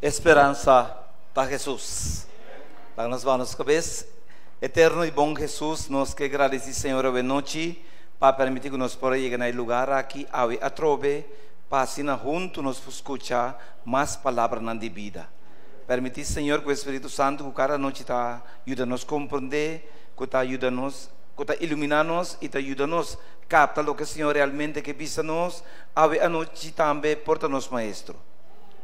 esperança da Jesus. Lá nós vamos cabeça. Eterno e bom Jesus, nós que agradecemos, Senhor, a noite, para permitir que nós possamos chegar no lugar aqui, a trove, para assim junto nos escutar mais palavras na vida. Permitir, Senhor, que o Espírito Santo, que cada noite está ajuda-nos a compreender, que está ajuda-nos, que está iluminar-nos e está ajuda-nos a captar o que o Senhor realmente que pisa-nos, a noite também porta-nos, Maestro.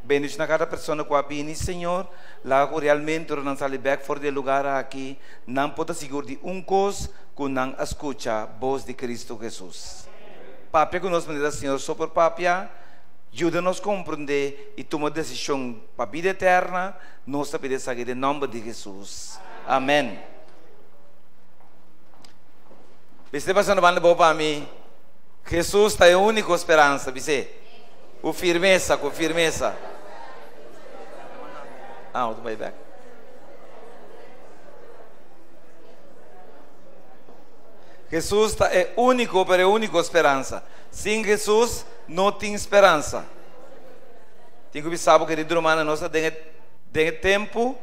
Bendice na cada pessoa que vem, Senhor, lá que realmente não sai back fora do lugar aqui, não pode segurar de coisa que não escuta a voz de Cristo Jesus. Papai, que nós pedimos, Senhor, sobre papai, ajuda-nos a compreender e tomar decisão para a vida eterna, nós pedimos em nome de Jesus. Amém. Você está passando bom para mim? Jesus é a única esperança, você? Com firmeza, com firmeza. Ah, tu vai back. Jesus é único, para a única esperança. Sem Jesus, não tem esperança. Tem que saber que de romana nós tem tempo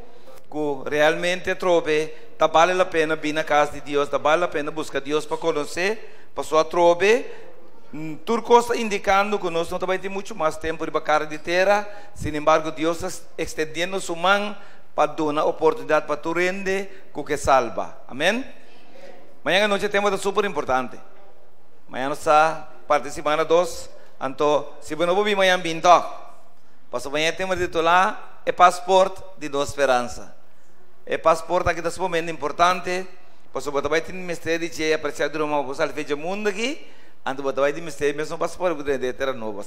que realmente trove, tá vale a pena vir na casa de Deus, tá vale a pena buscar Deus para conhecer, para sua trove. Turco está indicando que nós não vamos ter muito mais tempo de bacar de terra. Sin embargo, Deus está extendendo sua mão para dar uma oportunidade para tu rende que salva. Amém? Amanhã a noite tema super importante. Amanhã está participando dos. Então, se você não vir amanhã binto, para amanhã tema de titular é passaporte de duas esperança. É passaporte aqui nesse momento importante. Para você vai ter mistério de apreciar de uma coisa feita mundo aqui. Anto bota vai de mistério mesmo passaporte poder de terra novo.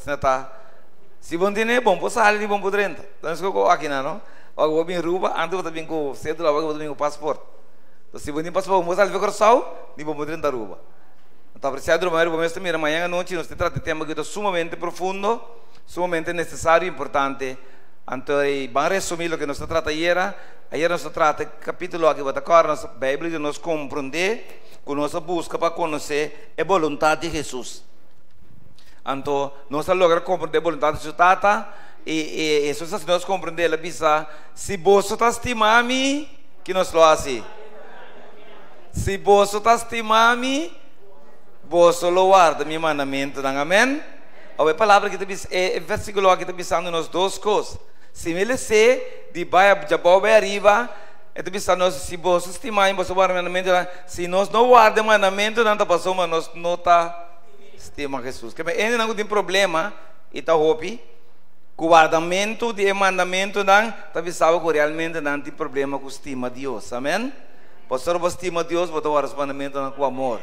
Se bom tem bom possa ali bom poder entrar. Então se eu aqui não, ou vou vir ruba, anto bota vir com cédula, ou vou vir com passaporte. Então se bom tem passaporte, possa ali ver sal, nem bom poder entrar ruba. Então apreciado o mais mesmo mira amanhã à noite nós temos um tema que é sumamente profundo, sumamente necessário e importante. Então vamos resumir o que nós tratamos ayer nós tratamos capítulo aqui bota cor nossa Bíblia de nós compreender com nossa busca para conhecer a vontade de Jesus. Então, nós logramos compreender a vontade de Jesus e isso se nós compreender a bisa, se você está estimando, que nós lo assim. Se você está estimando, você lo guarda meu mandamento, amém? A palavra que está é versículo que está pensando nas duas coisas. Se me lê de baixo de boa arriba, então, se você estimar, você guarda o mandamento, se nós não guardamos o mandamento, não está passando, mas nós não está estimando Jesus. Porque ainda não tem problema, e está hopi, o guardamento de mandamento, não está pensando que realmente não tem problema com estima de Deus. Amém? Pastor, você estima Deus, você guarda o mandamento com amor.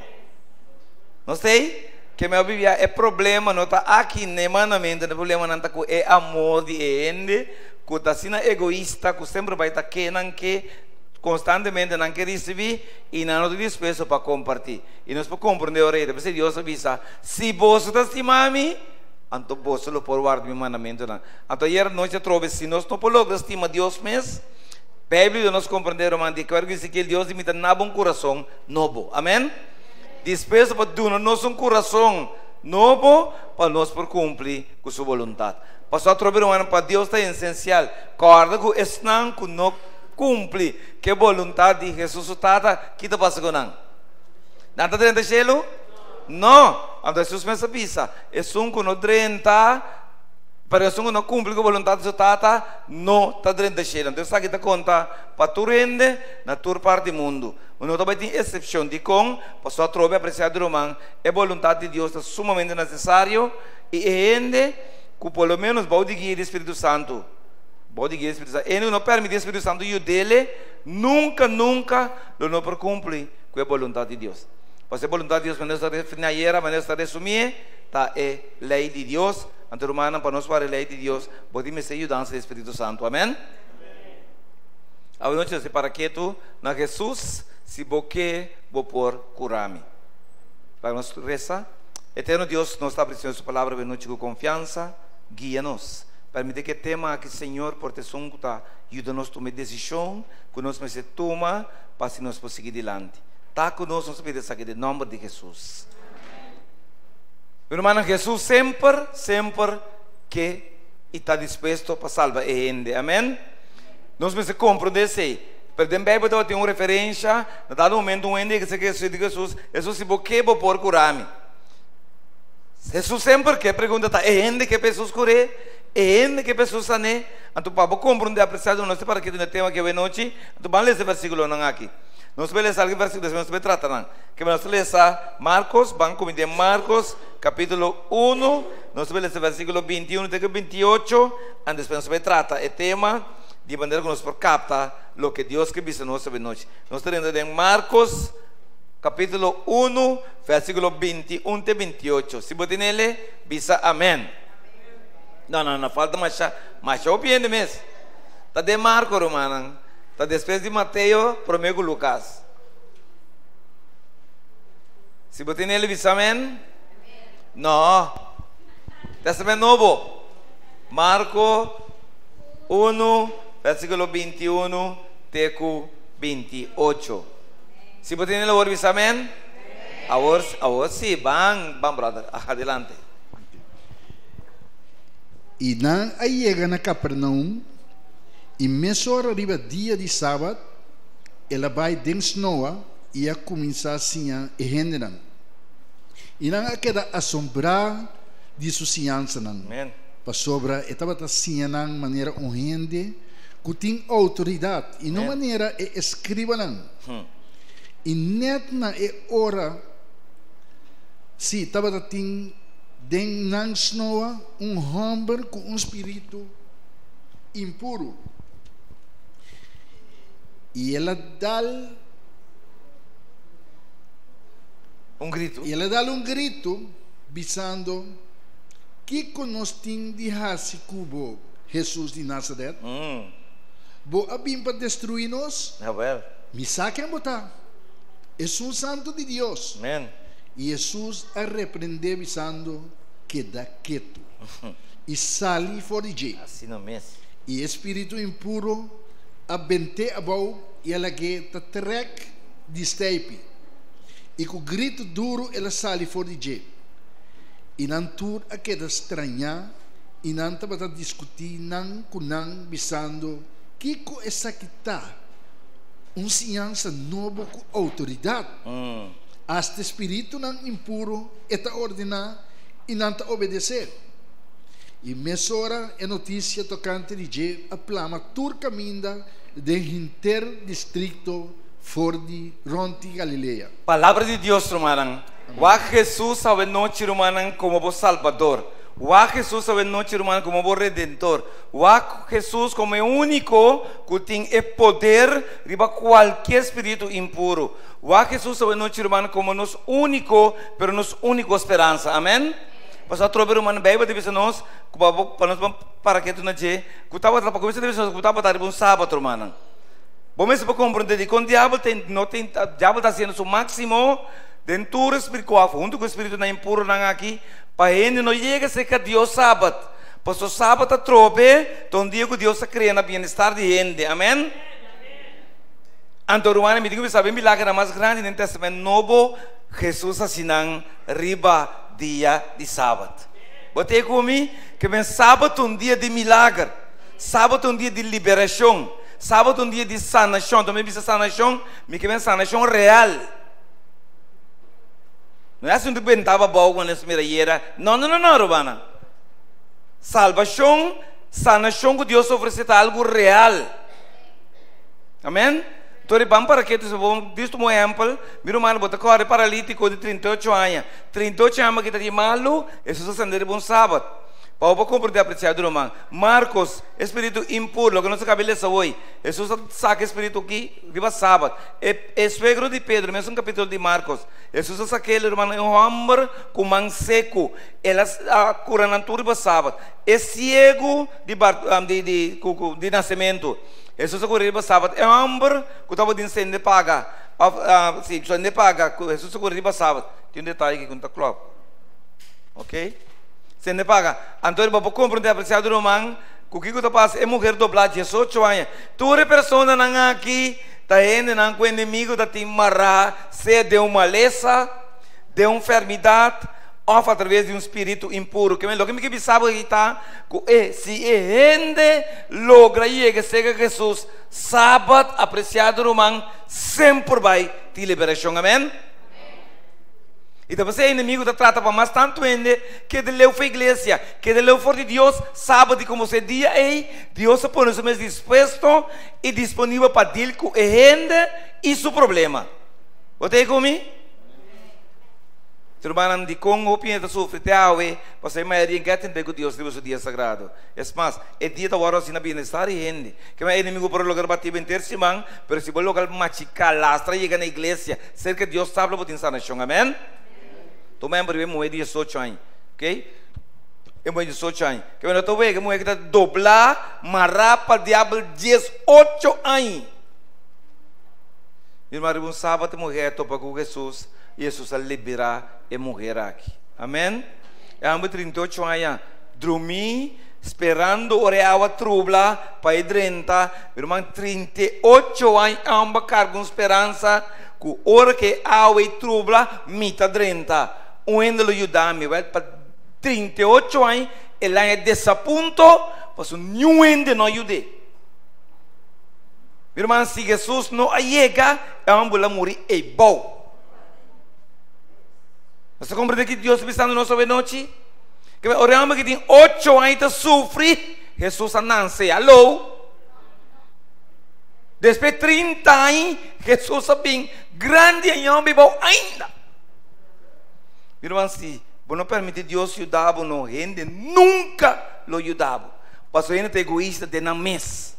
Não sei? Que a minha Bíblia é problema, não está aqui no mandamento, o problema não está com é amor de ele. Que está sendo egoísta, que sempre vai estar que constantemente não quer receber e não tem despesa para compartilhar. E nós podemos compreender o rei, porque Deus avisa, se você está estimando, então você não pode guardar o mandamento. Então, ayer nós trouxemos, se nós não podemos estimar Deus mesmo, a Bíblia nós compreendemos, que Deus imita na bom coração novo. Amém? Despesa para doar nosso coração novo, para nós por cumprir com sua vontade. Pastor troveram para Deus é essencial. Guarda que esse não que não cumpre que a vontade de Jesus está que está passando não. Não está dentro do cielo? Não. Então Jesus me sabia. É um que não drenta, para que não cumpre com a vontade de Jesus está não está dentro do cielo. Então sabe que está conta para tu rende na tua parte do mundo. Não também tem exceção de com pastor trove apreciado romano. A vontade de Deus é sumamente necessário e rende que pelo menos pode guiar o Espírito Santo. Pode guiar o Espírito Santo. Ele não permite o Espírito Santo e o dele nunca não por cumprir com a vontade de Deus. Porque a vontade de Deus, quando está refinada, quando está resumida, está é lei de Deus. Então, romana, para nós para a lei de Deus, podemos ser ajudança do Espírito Santo. Amém? A noite se para que tu, na Jesus, se boque, vou por curar-me. Para nós rezar. Eterno Deus, nós está precisando de sua palavra, noite com confiança. Guia-nos. Permite que tema aqui, Senhor, por te songuta, ajuda-nos a tomar decisão, que nós me se toma, para se nós seguir adiante. Está conosco, nós pedimos aqui, em nome de Jesus. Meu irmão, Jesus sempre que e está disposto para salvar a gente. Amém? Nós precisamos compreender. Pero em Bíblia tem uma referência, no dado momento, um ende que se quer de Jesus, Jesus se boqueba por curar-me. Jesus sempre que pergunta, é ende que Jesus cure? É ende que Jesus sane? Então, para compreender, apreciado, nós para que no tema que hoje noite, então vamos ler esse versículo não aqui. Nós vamos ler esse versículo, nós vamos tratar não. Que nós ler Marcos, vamos cometer Marcos, capítulo 1, nós vamos ler esse versículo 21 até 28, e depois nós vamos tratar o tema de maneira que nós capta o que Deus que visa nós essa noite. Nós estamos em Marcos, capítulo 1, versículo 21 até 28. Se você nele, visa amém. Não, falta mais opinião mesmo. Está de Marcos, romano. Está depois de Mateus, primeiro Lucas. Se você nele, visa amém. Não. Testamento novo. Marcos 1, versículo 21, teco 28. Se você nele, agora visa amém. Agora sim, vamos, brother. Adelante. E não aí chega na Capernaum, e mesmo arriba dia de sábado, ela vai dentro Noa e a começar assim a generar. E não queda assombrar de sua ciência não. Para sobra, estava assim de maneira urgente, que tem autoridade e não maneira escriba não. E net na hora, se estava assim dentro Noa homem com espírito impuro. E ela dá grito. E ela dá grito, dizendo que nós temos de raça cubo Jesus de Nazaré. Bo abim para destruir nós. Me saquem botar. É um santo de Deus. Amém. E Jesus a repreender dizendo que dá quieto e sali fora de assim não mesmo. E espírito impuro abente abau e ela que te trek de steipe e com grito duro ela sali fora de e não tur a queda estranha e não estava discutir não com não bisando que co essa que tá ciência novo com autoridade. Este espírito não impuro está ordenar e não está obedecer. E mesora é notícia tocante de a plama turca minda de interdistrito fora de Ronti Galileia. Palavra de Deus, romanan. Wa Jesus sabe noite romanan como o Salvador. Wa Jesus sabe noite romanan como o Redentor. Wa Jesus como o único que tem o poder riba qualquer espírito impuro. Wa Jesus sabe noite romanan como nos único, pero nos único esperança. Amém? Pasal trobe rumah Bible di bisa nos, kubabok panos para que tu naje, kutaba para kubisa di bisa nos kutaba tari bun sabat rumah. Bom se compreender de com diabo tem diabo está sendo o máximo dentro espiritual, junto com o espírito na impuro na aqui, para ele não chega a ser que Deus sabat. Pasal sabat a trobe, ton dia que Deus cria na bem-estar de gente. Amém? Anto rumah me digo bisa bem milagre mais grande no Testamento Novo, Jesus assinang riba dia de sábado. Botei comigo que vem sábado dia de milagre, sábado dia de liberação, sábado dia de sanação. Também bisa sanação, me que vem sanação real. Não é assim que bentava bom quando se miraia. Não, Robana. Salvação, sanação que Deus oferece algo real. Amém? Tori bam para que tu sebom disto mo exemplo, miro mano bota corre paralítico de 38 anos. 38 anos que está de malo, Jesus ascender bom sábado. Para o compreender apreciado irmão. Marcos, espírito impuro, que não se cabelo essa hoje. Jesus saca espírito aqui, riba sábado. É suegro de Pedro, mesmo capítulo de Marcos. Jesus saca ele, irmão, um homem com mão seco. Ela cura na riba sábado. É cego de nascimento. Jesus correu sábado. É um homem que estava dizendo de paga. Sim, só de paga. Jesus correu sábado. Tem detalhe aqui com o clock. Ok? Sem de paga. Então, para compreender apreciado irmão, o que está passando é mulher dobrada 18 anos. Toda pessoa não aqui está indo com o inimigo da te marrar, se de uma maleza, de uma enfermidade, ou através de um espírito impuro. Que lo que me sabe que está, se gente logra chegar a Jesus, sábado apreciado romano, sempre vai te liberação, amém? Então você é inimigo da trata para mais tanto ainda que de leu para a igreja, que de leu for de Deus, sábado como você dia aí, Deus se põe mais disposto e disponível para deal com a gente e seu problema. Você comigo? Turmanan de Congo, opinião da sofre te awe, você maioria entende que Deus deu o dia sagrado. É mais, é dia da hora assim na bem-estar e gente. Que é inimigo por lugar bater bem ter semana, mas se o lugar machicar lastra chega na igreja, cerca de Deus sabe botar na chão, amém? Tu membro é moeda 18 anos, ok? É moeda 18 anos. Que eu não estou vendo que moeda doblar, marrar para o diabo 18 anos. Meu irmão, um sábado morrer topa com Jesus. Jesus vai liberar e morrer aqui. Amém? É um 38 anos. Dormir, esperando orar a trubla para ir 30. Meu irmão, 38 anos. É uma carga com esperança. Que hora que a trubla, mita 30. Um endo lo ajudar-me. Para 38 anos, ele é desaponto. Mas nenhum endo não ajude. Meu irmão, se Jesus não chega, é um bola morrer e bom. Você compreende que Deus está pensando na nossa noite? Que oramos que tem 8 anos de sofrer, Jesus nasce, alô? Depois de 30 anos, Jesus é bem grande e não bebeu ainda. Meu irmão, se não permite Deus ajudar, não rende, nunca lo ajudava. Mas a gente é egoísta de na mesa.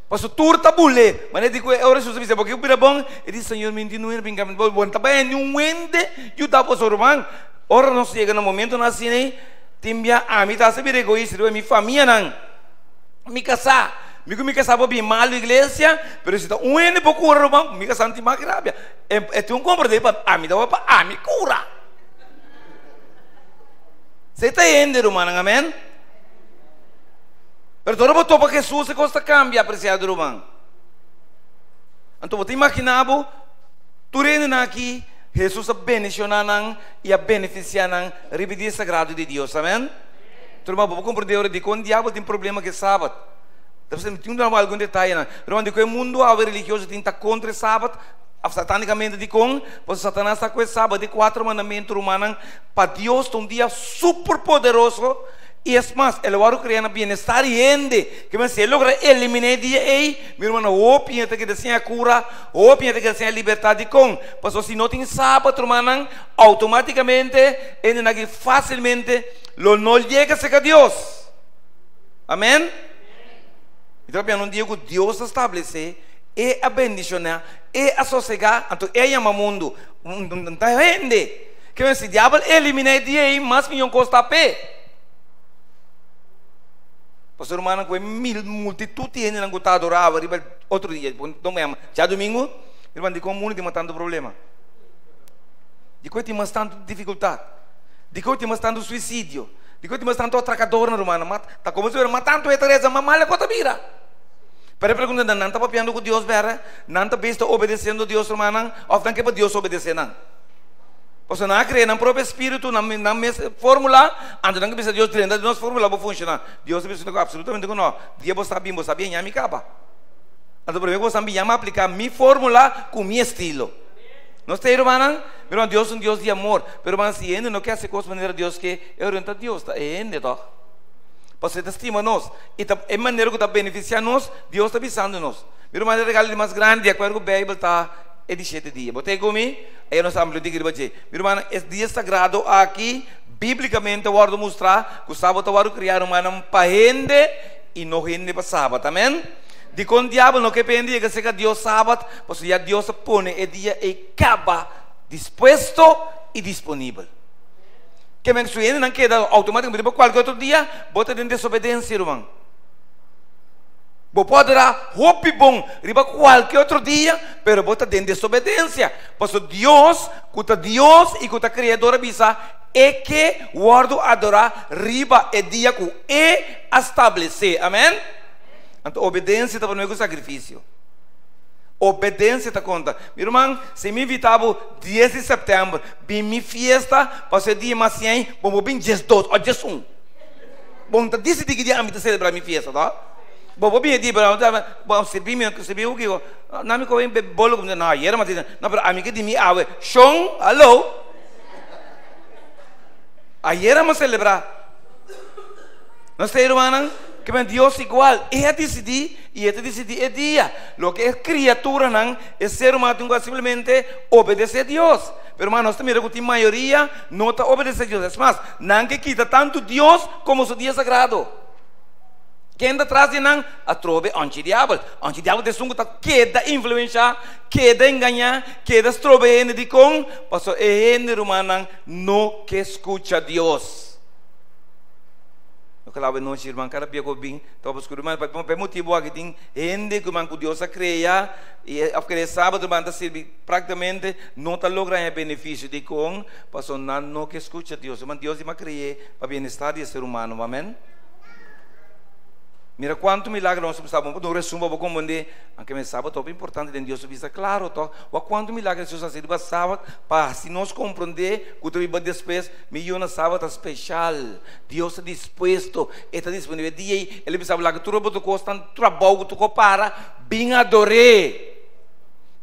Mas o tour está bule, mas ele diz que agora Jesus disse porque o bira bom, ele diz Senhor me não é bem bom, também nenhum ende, eu dá para o irmão. Ora não chega no momento nasci nem, timbia a mim tá se vir egoísta, eu minha família não, me casar para bem mal na igreja, mas se tá ende para o irmão, me casar não tem mais grave, é tu um compreende para a mim dá para a mim cura. Você está ende irmão, amém? Mas todo mundo para Jesus se costa cambia, apreciado irmão. Então você imaginava, tu rende aqui, Jesus a beneficiar e a beneficiar o repetir sagrado de Deus, amém? Tu irmão, para compreender de quando o diabo tem problema que sábado. Você tem algum detalhe, não? Irmão, de que o mundo religioso tem que contra o sábado, satanicamente de com, pois Satanás está com o sábado de 4 mandamentos humanos, para Deus um dia super poderoso. E é mais, ele vai criar bem-estar e ende. Que se ele logra eliminar dia aí, meu irmão, o pinta que desenha a cura, o pinta que desenha a liberdade com. Mas se não tem sábado, irmão, automaticamente, ele não facilmente, não chega a ser Deus. Amém? Então, eu não digo que Deus estabelece, é a bendicionar, é a sossegar, então é o mundo. Não está rende. Que se o diabo eliminar dia aí, mas me encosta a pé. Pastor humano com multitud de gente que adorava, outro dia, já domingo, irmão, de como tem tanto problema, de que tem tanto dificuldade, de que tem tanto suicídio, de que tem tanto atracador, irmão, tá como se eu matando a Teresa, mas mal é que vira. Para perguntar, não está papiando com Deus, vera, não está besta obedecendo a Deus, irmão, ou não que para Deus obedecer, não. Você não crê no próprio Espírito, na fórmula, antes não precisa Deus treinar, a nossa fórmula vai funcionar. Deus precisa absolutamente não. Dia você sabia, já me capa. Então, primeiro você sabia aplicar minha fórmula com meu estilo. Não está, irmão? Mas Deus é um Deus de amor. Mas, irmão, se ainda não quer ser coisa maneira de Deus que é orientado a Deus, é ainda, tá? Você estima nós. E é maneira que está beneficiando nós, Deus está avisando nós. Meu irmão, é regalo mais grande, é que a Bíblia está. É de 7 dias. Botei comigo? Aí nós estamos lhe meu irmão, esse dia sagrado aqui, biblicamente, eu vou mostrar que o sábado eu vou criar uma para gente e não gente para sábado, amém? De com o diabo não que pende que seja Deus sábado, pois já Deus põe o dia e acaba disposto e disponível. Que me suene não queda automaticamente para qualquer outro dia, bota dentro de desobediência, irmão. Você pode dar roupa bom riba qualquer outro dia, mas você tem desobediência. Porque Deus e que o Criador avisa é que guardo adorar riba e dia que é estabelecer. Amém? Então, obediência está para o sacrifício. Obediência tá conta. Meu irmão, se me invitava 10 de setembro, bem minha festa, passei dia mais assim, bom, bem 10 12 ou 10 1. Bom, tá decidi que dia me celebrar minha festa, tá? Bom, bem dia, bom, servir o que eu, não me coem bolo como não, era mas não, para amiga de mim, chão, alô. Aí era mas celebrar. Nós temos irmão, que é Deus igual, é decidir e é decidir é dia. Lo que é criatura não é ser humano tem que simplesmente obedecer a Deus. Pero hermano, nós também que a maioria não está obedecendo a Deus. É mais, não que quita tanto Deus como seu dia sagrado. Quem está atrás de não, a trobe anti-diabo. Anti-diabo de sungo está queda influenciar, queda enganar, queda estrobe de com, passou é humano não que escuta Deus. Kalau não irmão, cara pia ko bing, talvez que irmão, para motivo aqui tem gente que man Deus a criar e a criar sábado man tá servir praticamente não tá logrando benefício de com, passou não que escuta Deus, man Deus ima criar para bem-estar do ser humano, amém? Mira quanto milagre nós sabemos, no resumo vou compreender, anche me sábado top importante de Deus visa claro, to, o quanto milagre Jesus faz no sábado, para se nós compreender, que tu vai depois, milhão sábado especial, Deus está disposto, está disponível, dia ele precisa falar que tu robo tu costa, trabalho tu para, bem adorei.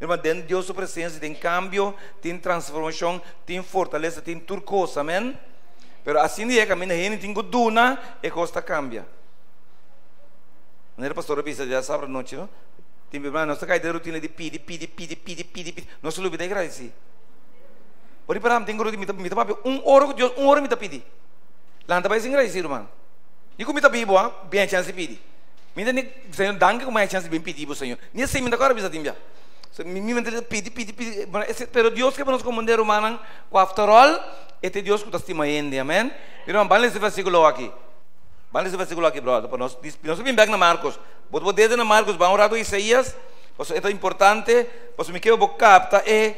Irmão, dentro de Deus sua presença tem cambio, tem transformação, tem fortaleza, tem turcosa, amém? Pero assim é que a minha gente tem duna e costa cambia. Não era pastor Bisa já sabe a noite, não? Tem irmão, nós está caindo rotina de pidi. Nós se lubida agradecer. Por aí para tem guru de mita papi, hora que Deus, hora mita pidi. Lá não vai se agradecer, irmão. E como mita bibo, bem a chance pidi. Mita nem Senhor danke como a chance bem pidi, Senhor. Nem sei mita agora bisa timbia. Me mita pidi. Pero Deus que nos comandar humano, com after all, este Deus que está estima ainda, amém? Irmão, vale esse versículo aqui. Vale esse versículo aqui, brother. Nós vimos bem na Marcos. Vou desde na Marcos, vamos orar do Isaías. Isso é importante. Porque me quero captar é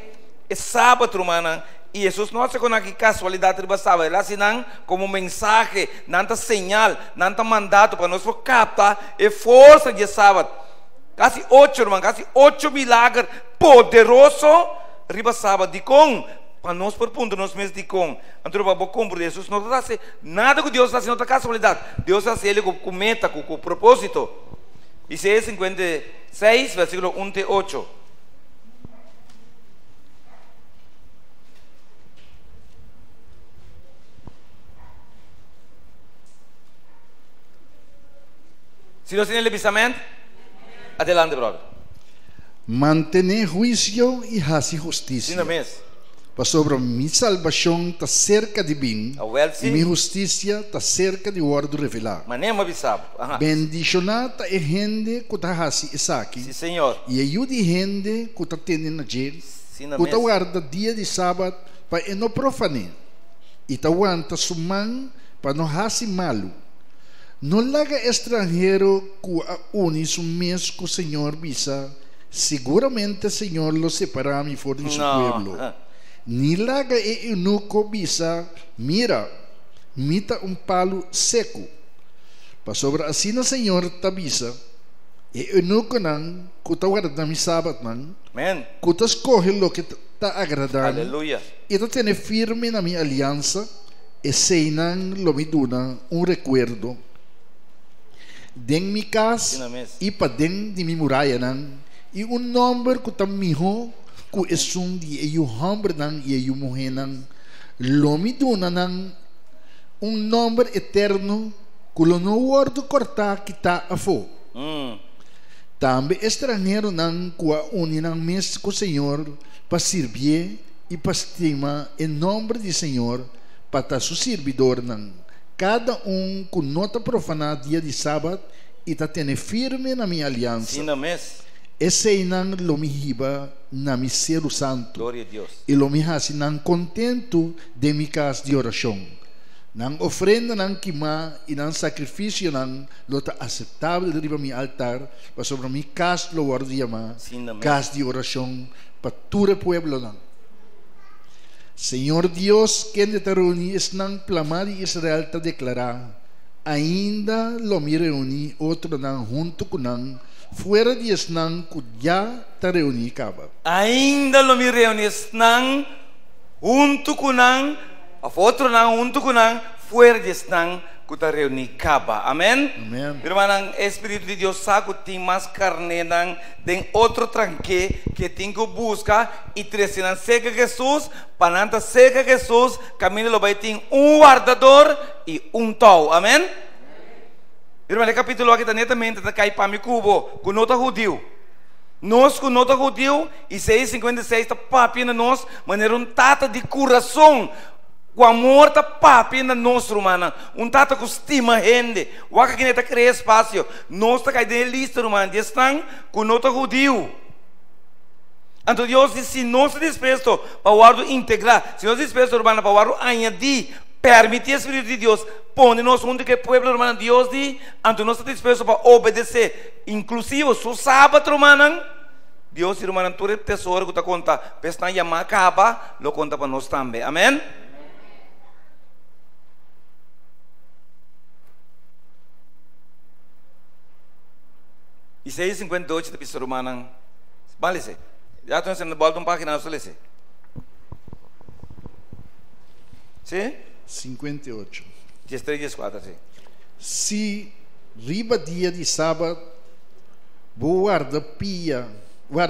sábado, irmã. E Jesus não se conecta casualidade de sábado. Ele assinam como mensagem, nanta señal, nanta mandato para nós captar é força de sábado. Quase 8, irmã, quase 8 milagres poderosos riba sábado de com. Para nós por ponto nós mesmos de com, então para compreender Jesus não está nada que Deus está fazendo outra casualidade. Deus está fazendo com meta, com propósito. Isaías 56, versículo 1 e 8. Se não tem el avisamento, adelante, brother. Mantener juicio y hacer justicia. Sim, mesmo. Para sobre mi salvación está cerca de mí y mi justicia está cerca de guardo revelar. Bendicionada es gente que está haciendo eso aquí. Sí, Señor. Y ayuda gente que está teniendo ayer, que está guarda día de sábado para no profanar y está aguanta su mano para no hacer malo. No le haga extranjero que une su mes con el Señor visa, seguramente el Señor lo separará mi fuera de su pueblo. Ni laga e eunuco bisa, mira, mita palo seco. Pa sobra assim na Senhor tabisa, e eunuco nan, kuta guarda mi sabat nan, kuta escoge lo que ta agradando, e ta tiene firme na mi aliança, e seinan lo mi duna recuerdo. Den mi casa, e pa den di mi muralla nan, e nombre kuta miho, ku esum di e hombre nan e mulher nan lomi duna nan nome eterno que lo no guardo cortar que tá a fo. Também estrangeiro nan ku uni nan mes com o Senhor para servir e para estimar em nome do Senhor para su servidor nan cada com nota profanar dia de sábado e tá tendo firme na minha aliança. Sim, mes. Esse nan lo mi hiba na mi ser santo. Glória a Deus. E lo mi hasi nan contento de mi casa de oração. Nan ofrenda nan quima e nan sacrifício nan lo ta aceitável riba mi altar para sobre mi casa lo guardia ma casa de oração para todo o pueblo nan. Senhor Deus, quem de taruni es nan plama de Israel ta declarar ainda lo mi reuni outro nan junto com nan fuera de esnan que ya te reuni caba. Ainda lo me reúnes nang junto com nang, a outro nang junto com nang, fuera de nang que te reuni caba. Amém? Amém. Irmão, Espírito de Deus sabe que tem mais carne nang, tem outro tranque que tem que buscar e treinar seca Jesus, para não seca Jesus, caminho lo vai ter guardador e tau. Amém? Irmão, o capítulo aqui está netamente da cai para me cubo, com nota judeu. Nós com nota judeu e 6:56 está papina nós, maneira tata de coração. O amor está papina nós, romana. Tata com estima gente. O que neta cria espaço. Nós está caindo lista, romana. Estão com nota judeu. Então Deus diz, se nós disposto para o ardo integrar, se nós disposto, romana, para o ardo añadir, permitir o Espírito de Deus, põe-nos onde que o povo, romano, Deus diz, então nós estamos dispostos para obedecer, inclusive o sábado, romano, Deus, romano, todo o tesouro que está conta, para não chamar acaba, lo conta para nós também, amém? E 6:58 da pessoa romana, vale-se, já estou sendo volta página, não se sim? 58. 3:4, sim. Se riba dia de sábado, guarda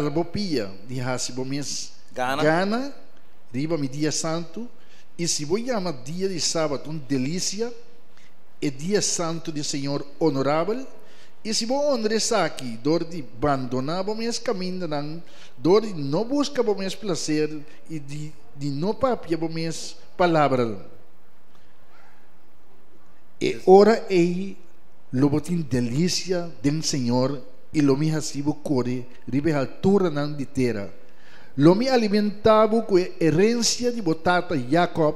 bopia de hasi bomes gana, riba mi dia santo, e se vou chamar dia de sábado delícia, é dia santo do Senhor honorável, e se vou honrar aqui, dor de abandonar bomes caminho, dor de não buscar bomes prazer, e de não papia bomes palavra. E ora ei lo botin delícia del Senhor e lo mi hasibo core ribe altura nan di terra. Lo mi alimentavo com herência de botata Jacob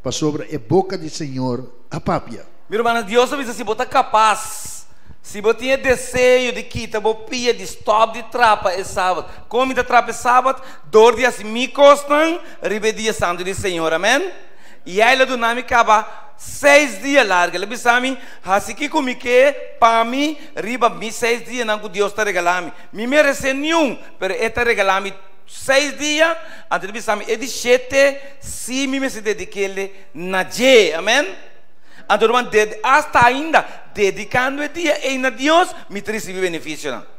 para sobre a boca do Senhor a papia. Meu irmão, Deus avisa se botar capaz, se botinha desejo de quita, bopia de stop de trapa é sábado, come da trapa é sábado, dor de assim me costam, ribe dia santo do Senhor, amém? E aí do nome acaba 6 dias larga, ele pensava, assim que comi que para mim riba me 6 dias não que Deus está regalando, me merece nenhum, pero está regalando 6 dias, antes ele pensava, é de 7, se me se dedique na je, amém? Então, hasta ainda dedicando o dia a Deus, me recebe benefício, não?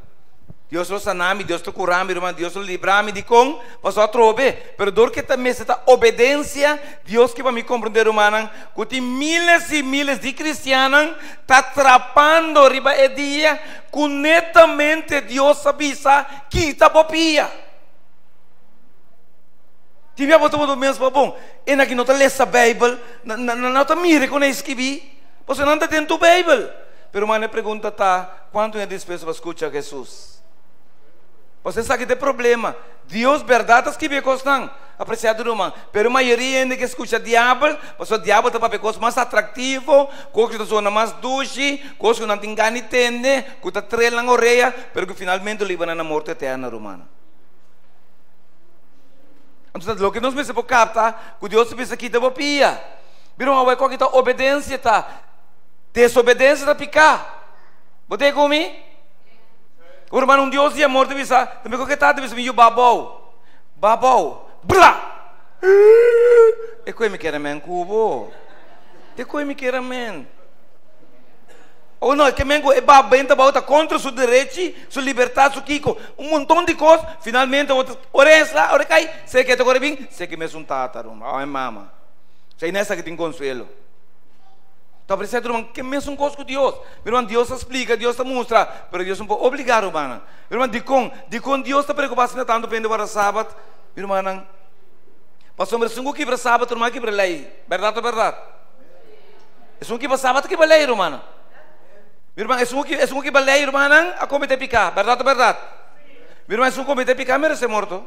Deus lo sanami, Deus lo curami, irmão, Deus lo librami de com, passou a trove, pero dor que também está obediência, Deus que para me compreender, irmão, que tem miles e miles de cristianos, está atrapando riba e dia, que netamente Deus avisa que está bopia. Tive a botar o mesmo bom, e aqui não está lendo a Bíblia, não está mire com isso que vi, você não está dentro da Bíblia. Pero uma pergunta está, quanto é disposto para escutar Jesus? Você sabe que tem problema. Deus, verdade, que vê coisas não. Apreciado, irmão. Pero a maioria ainda que escuta diabo, porque o diabo está para coisas mais atrativo, coisas que estão mais doce, coisas que não tem ganho de entender, que está trela na orelha, pero que finalmente leva na morte eterna, irmão. Então, o que nós precisamos captar, que Deus pensa que está bopia. Irmão, vai com que está obediência, tá? Desobediência está picar. Botei comigo? O irmão, Deus de amor, deve ser, também que está, deve ser meio babou, blá, e como me quer men cubo, e como me quer men, ou não, que men é babenta, bota contra seu direito, sua liberdade, seu kiko, montão de coisas, finalmente, oressa, ora cai, sei que te corre bem, sei que me são tata, é mama, sei nessa que tem consuelo. Então, apreciado, irmão, que mesmo coisa com Deus. Meu irmão, Deus explica, Deus te mostra, mas Deus não pode obrigar, irmão. Meu irmão, de com Deus está preocupado tanto para o sábado, meu irmão. Pastor, mas se que para sábado, irmão, que para lei. Verdade ou verdade? É que para sábado, que para lei, irmão. Meu irmão, é que para lei, irmão, a cometer picar. Verdade ou verdade? Meu irmão, é cometer picar, merece morto.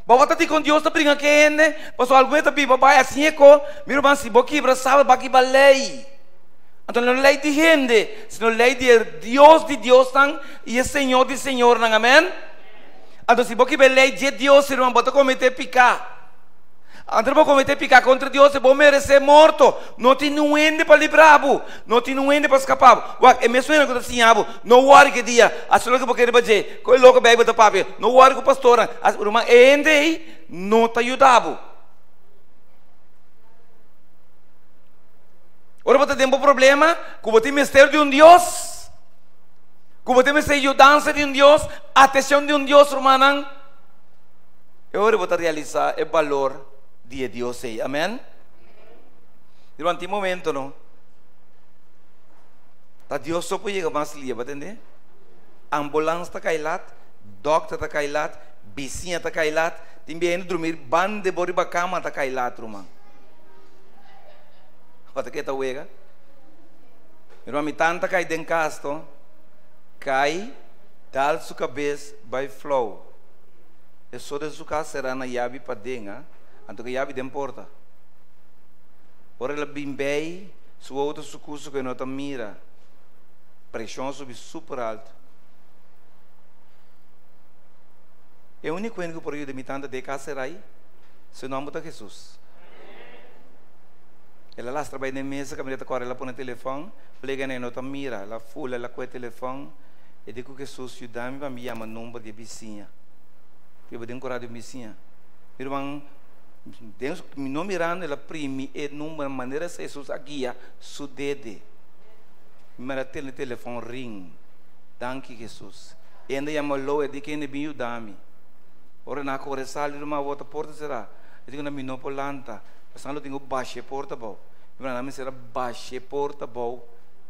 Bawa tadi com Deus está brincando que né, pastor alguém está biba vai assim é co, meu irmão se boqui para sábado baqui balei, então não lei de gente, senão lei de Deus tang e é Senhor de Senhor, não amém? Então se boqui balei de Deus irmão bota cometer picar, André para cometer pecar contra Deus, é bom merecer morto. Não tem ninguém para livrar, não tem ninguém para escapar. É mesmo que eu assim, não worry que dia, as pessoas que vão querer fazer, que louco bebe da papi, não worry com o pastor, as irmãs aí não te ajudava. Ora você tem um problema, que você tem mistério de um Deus, que você tem mistério de dança de um Deus, atenção de um Deus, irmão. E ora você realizar o valor de Deus aí, amém? Durante um momento, não? Tá Deus só pode chegar mais livre, entende? Ambulância está cailat, doctor está cailat, vizinha está cailat, tem bem dormir, band de boriba cama está cailat, irmão. Quando que está uega? Irmão, me tanta cai dentro casto, cai, dá sua cabeça, vai flow. É só de sua casa será na chave para dentro, então que chave dentro porta. Ora ela bimbei, sua outra sucusso que não te mira, pressão sobe super alto. É o único que por aí de me tanta de casa será aí, se não botar Jesus. Ela lá trabalha na mesa, a mulher corre, ela põe no telefone, plega na nota mira, ela fula, ela com o telefone, e digo que Jesus ajuda-me para me chamar número de vizinha. Eu vou decorar de vizinha. Meu irmão, Deus me não mirando, ela prime e número maneira se Jesus guia su dedo. Me no telefone ring, danke Jesus. E ainda chama lo e diz que ele me ajuda-me. Ora na corre sal, irmão, outra porta será. Eu digo na minha não polanta. Pasal lo tenho baixe porta bom. Meu nome será baixe porta bom.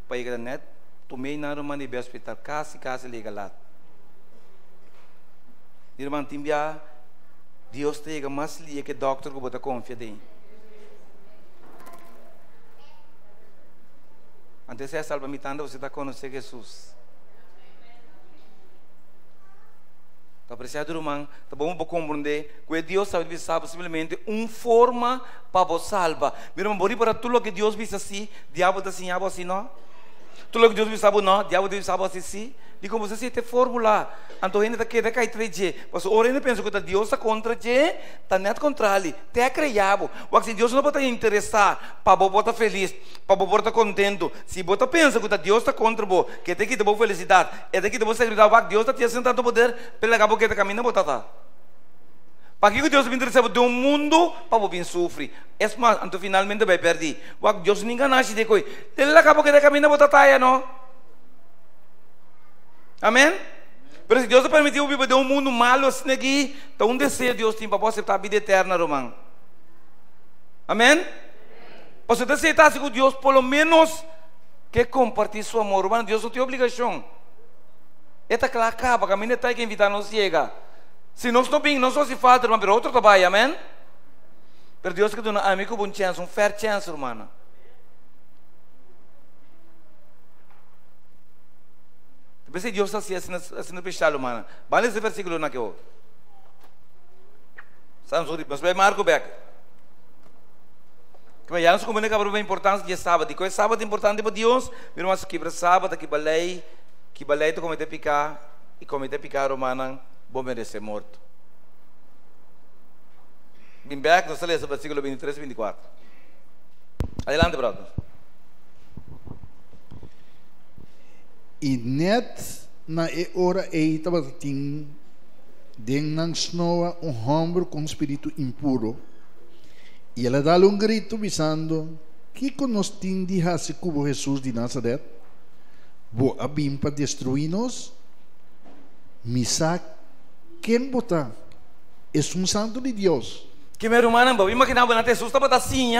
Para ir net, tomei na rumah de hospital, kasi liga lá. Irmão, timbia, Deus te chega mais lia que doctor que bota confia dentro. Antes de salvar me tanda, você está conhecendo Jesus. Está apreciado, irmão? Está bom para compreender que Deus sabe simplesmente uma forma para você salvar. Meu irmão, bori para tudo o que Deus diz assim, diabo está assim, não? Tudo o que Deus diz não, diabo diz assim. Digo, você se tem fórmula. Então, ainda está cai 3G. Mas ora ainda pensa que Deus está contra G, está net contra ele. Até criado. Ou se Deus não pode interessar para você estar feliz, para você estar contente. Se você pensa que Deus está contra você, que tem que ter boa felicidade, é tem que ter boa segurança, Deus está te sentando poder, pela cabo que está caminhando, você está. Para que Deus me interessa de um mundo para você sofrer. Mas, então, finalmente vai perder. Deus não engana-se de coisa. Pela cabo que está caminhando, você está, não? Amém? Mas se Deus permitiu viver de um mundo malo assim aqui, então um desejo Deus tem para você aceitar a vida eterna, irmão. Amém? Para você aceitar com Deus, pelo menos que compartilhar seu amor, irmão. Deus não tem obrigação. Esta claro acaba, a minha está que invitar não chega. Se nós não bem, não só se falta, irmão, mas outro trabalho, amém? Mas Deus que dá um amigo bom chance, fair chance, irmão. Pensei Deus está assim no peixal, humana. Vale esse versículo na que eu. Mas vai Marco Beck. Que já nos comunica para a importância de sábado. Que é sábado importante para Deus. Meu irmão, que para sábado que balei tu comete picar e comete picar humana, bom merecer morto. Bem Beck, nós lemos o versículo 23 e 24. Adelante, brother. E net na hora estava ting den nang snoa homem com espírito impuro. E ela dá grito avisando que nos tindihase como Jesus de Nazaret, bo abim para destruir-nos, misa quem bota é santo de Deus. Que meu irmão, não imaginava que Jesus estava assim,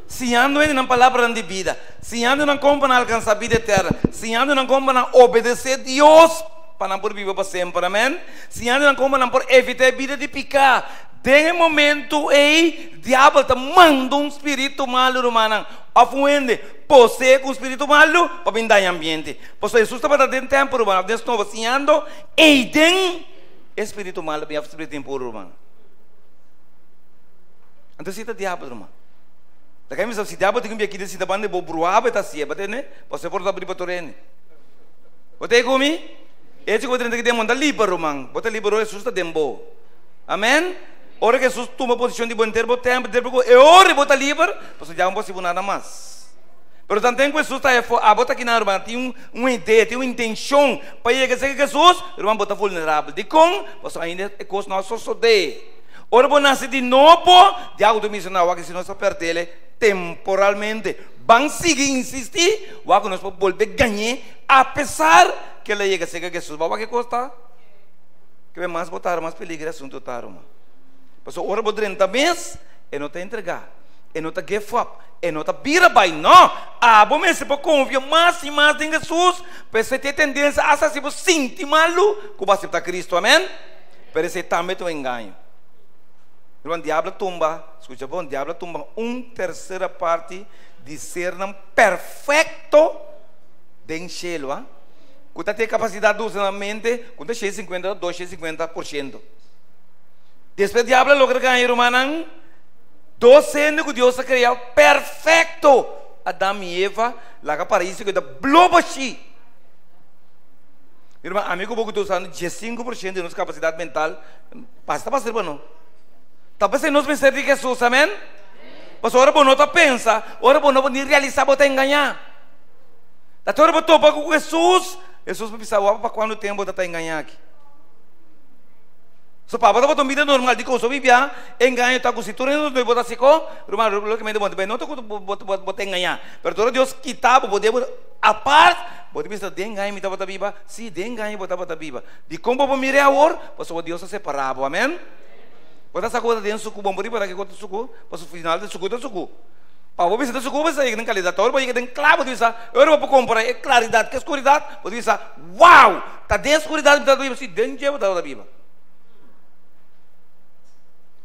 se ando na palavra de vida, se ando na como para alcançar a vida eterna, se ando na como para obedecer a Deus, para não por viver para sempre, amém? Se ando na como para evitar a vida de picar, tem um momento aí, o diabo está mandando um espírito malo, irmão, afuende, possui com um espírito malo, para vender ambiente. Pois Jesus estava dando tempo, irmão, desse novo, se ando, e tem espírito malo, bem, espírito impuro, irmão. Então, se está diabo, irmão. Daqui a pouco, se diabo tem que vir aqui desse banda, vou bruar, vai estar assim, vai ter, né? Você pode abrir para torrene. Você comi? Esse que eu tenho que demontar livre, irmão. Você liberou Jesus está dembo. Amém? Ora Jesus toma posição de bom tempo, e ora bota livre, você já não pode nada mais. Pero também Jesus está a botar aqui na irmã, tem uma ideia, tem uma intenção para ir a Jesus, irmã bota vulnerável. De com, você ainda é coisa nossa só de. Ora bom nasce de novo, de algo do missionário, que se nós perde ele temporalmente, vamos seguir insistir, o que nós podemos volver ganhar, apesar que ele chega a ser Jesus, vai que custa? Que mais botar mais peligro assunto tá, irmã. Pastor, ora por 30 meses, e não te entregar, e não te give up, e não te vira bem, não. Bom, mas se pode confiar mais e mais em Jesus, para você ter tendência a se você sentir malo, que você está Cristo, amém? Para você também te engano. Irmão, o diabo tumba, escuta bom, o diabo tumba terceira parte de ser perfeito de enchê-lo, ah? Quando tem capacidade de usar na mente, quando chega 50%. Depois o diabo logra ganhar, irmão, 2 anos que Deus criou perfeito. Adão e Eva, lá que paraíso que dá blobachi. Irmão, amigo, pouco tu usando 15% de nossa capacidade mental, basta para ser bom, não? Talvez nós pensemos de Jesus, amém? Mas ora bom não tá pensa, ora bom não nem realizar, botar enganar. Da tora botou para com Jesus pensava para quando tempo tá enganar aqui. So papa botou vida normal de coisa bibia, engana tá com cintura não botar seco, irmão, lo que me deu bem, não tô botar enganar. Pero todo Deus quitava, poder a parte, botar bisa de engana me tá botar biba, se de engana botar biba. De como vou mirar agora, pastor Deus se separava, amém? Botar essa coisa dentro do suco, bom, para que conta suco, para o final do suco, do suco. Para o bisa do suco, você tem qualidade, agora você tem claro, você agora vou comprar é claridade, que escuridade, você uau, tá dentro escuridade, tá do se dentro da Bíblia.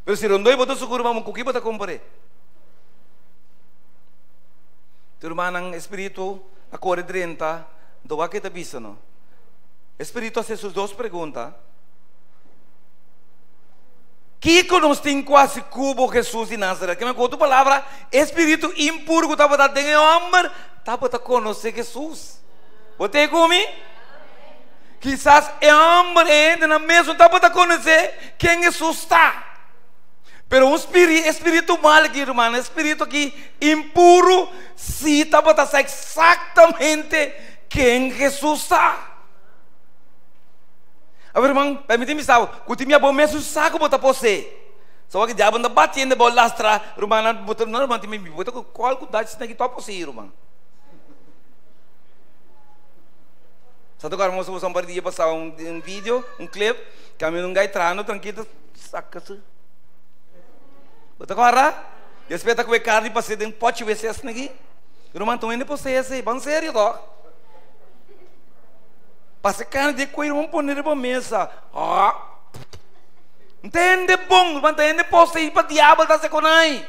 Mas se rondoi botar suco, vamos com que botar comprar. Tu irmão ng espírito, a cor 30, do que tá bisa no. Espírito faz essas 2 perguntas. Que nós temos quase cubo Jesus de Nazaré. Que me conta a palavra, espírito impuro que estava dando em homem, estava a conhecer Jesus. Botei comigo? Quizás é homem ainda na mesma estava a conhecer quem Jesus está. Pero um espírito mal aqui, irmão, espírito aqui impuro, sim, estava a saber exatamente quem Jesus está. Agora, irmão, permite-me saber, que tinha bom mesmo saco botar você. Só que o diabo anda batendo bola lastra, irmão, não irmão, tem me botar qual cuidado se tem que tocar você, irmão. Só agora vamos usar um par de dia passar um vídeo, um clipe, que a mim não vai entrando tranquilo, saca-se. Botar agora, respeita com a carne para ser dentro pote ver se assim aqui. Irmão, tô indo para você assim, bom sério, ó. Passa carne de coelho, vamos pôr na mesa. Entende bom, mas entende posso ir para o diabo da seconai.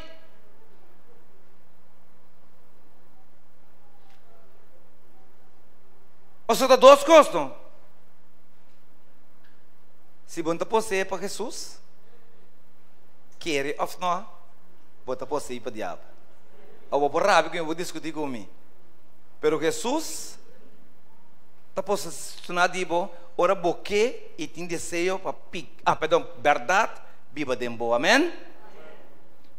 Você dá 2 coisas. Se você posse para Jesus, quer ou não, você posse ir para o diabo. Eu vou por rápido que eu vou discutir comigo. Pero Jesus tá posicionado dibo, ora boque e tem desejo para verdade, viva dembo, amém?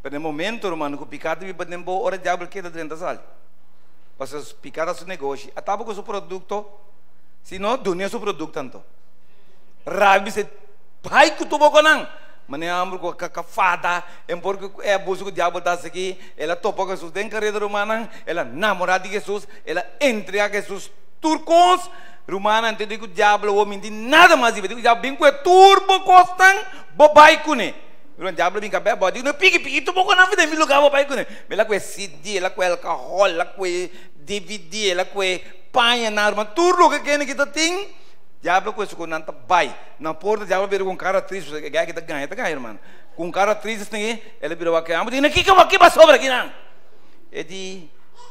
Pero no momento, irmão, que picado viva dembo, ora diabo queda dentro da sala. Para picar seu negócio, atava com seu produto, se não, dunia seu produto tanto. Rabi se, pai que tu boco não, mas nem amor com a cafada, porque é abuso que o diabo tá aqui, ela topa com Jesus, tem carreira romana, ela namora de Jesus, ela entrega a Jesus. Turcos, Romana, entende que o diabo o homem de nada mais, o diabo vem com o turbo costan, bobai cune. O diabo vem com a beba, digo, não pique, tu boca na vida, me lugar bobai cune. Ela com CD, ela com alcohol, ela com DVD, ela com panha na arma, tudo que quer que tá tem, diabo com isso com nanta bai. Na porta diabo vira com cara triste, que tá ganha, irmão. Com cara triste tem, ela virou aqui, amo, digo, que vai sobra aqui não. É de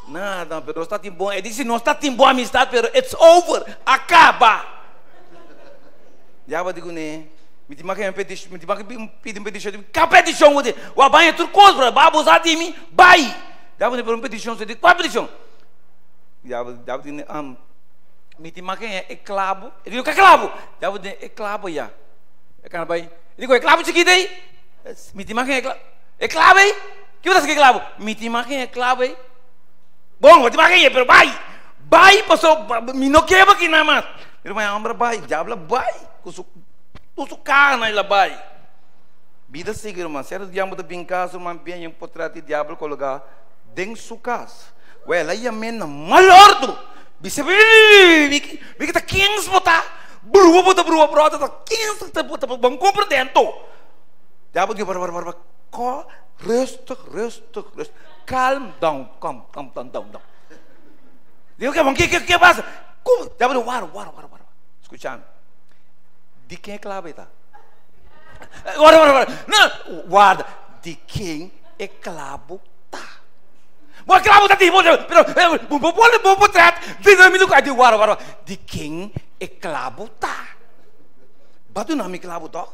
nada, pero está tão bom. Ele disse, não está tão boa amistade, pero it's over, acaba. Já vou dizer, né? Me diz que pedir petição, que petição? O abanho é tudo coisa, vai abusar de mim, vai. Já vou dizer, uma petição, você diz, qual petição? Já vou dizer, me diz que é clavo. Ele diz, que é clavo? Já vou dizer, é clavo, já. É clavo aí. Ele diz, é clavo chiquito aí? me te imagina é clave, que você quer clave? Me te imagina é clave. Bom, me te imagina, pero vai, passou, me não quebra aqui nada mais. Irmão, ambra vai, diabo vai, com su carne ela vai. Vida siga, irmão, se ela diabo da bem casa, irmão, bem um portrait diabo colocar dentro de sua casa. Ué, ela ia mena malordo. Bisa vi tá 15 botar. Brua, tá 15 tá botar, vamos comprar dentro. Diabo dia bar. Resta. Calm down. Digo que passa? Como? Diabo wara. Escuchando. De quem é clave tá? Wara. Não, guarda. De quem é clavo tá? Boa clavo tá tipo, pero bom portrait. De quem é clavo tá? Batu nami clavo tá?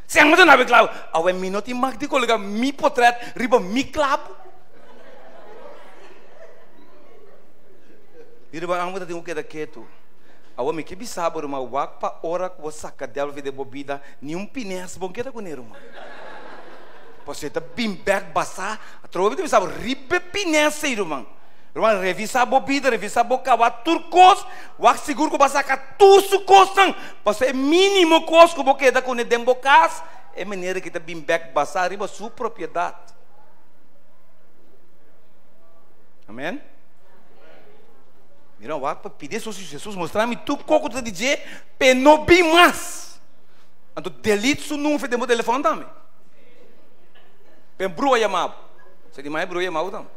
Siang batu nami clavo. Awe minoti mag di kolega mi portrait riba mi clavo. Iri ba ang mata tingu keda ketu. Awa mi kebi sabor ma wak pa ora ko saka diabo vide bobida ni pines bom keda kunero ma. Você está bem back basa, trouxe de sabe ribe pinessa irmão. Irmão revisa a bobida, revisa a boca, o turcos, o seguro que basa cá tudo costam. Você mínimo costo que você dá com o dembocas, é maneira que está bem back basa, riba sua propriedade. Amém? Irmão, o para pedir Jesus mostrar-me tu coco de dizer, penobi mais. Então delete su número de telefone também. Brua chamado, se demais brua chamado então.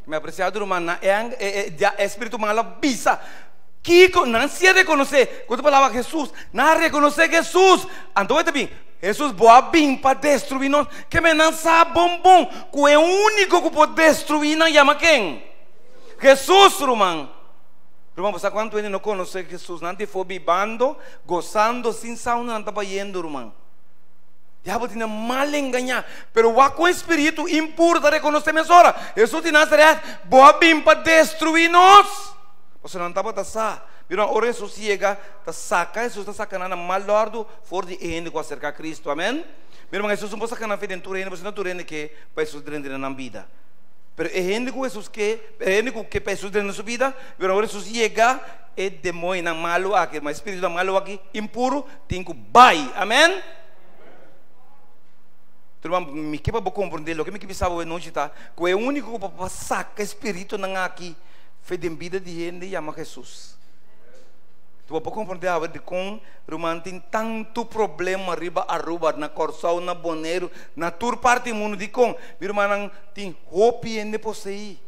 Me apreciado romana é espírito malo bisa. Kiko não se reconhecer quando falava Jesus, não reconhecer Jesus. Então é bem, Jesus boa bem para destruir nós. Que me não sabe bom, que é o único que pode destruir não chama quem? Jesus, romano. Romano, você quanto ele não conhece Jesus, não te foi bibando, gozando sem sauna, não estava indo, romano. Diabo tinha mal enganar, pero o espírito impuro da reconhecer mesora. Jesus de Nazaré, boa bem para destruir nós. Você não estava tá viram ora Jesus chega, tá saca, Jesus tá sacando malordo for de ende com acerca a Cristo. Amém? Viram Jesus não pode sacar na dentro ende, você não turene que para Jesus dentro na vida. Pero é ende com Jesus que para Jesus dentro na sua vida, viram ora Jesus chega e demônio na malo aqui, mas espírito na malo aqui impuro, tem que vai. Amém? Turma, me que para compreender o que me que sabe não está, que é o único para passar que espírito não aqui, fez de vida de gente chama Jesus. Tu para compreender a verdade com Roman tem tanto problema riba aruba na Corsal na Boneiro na tour parte mundo de com, Roman tem hope em possuir.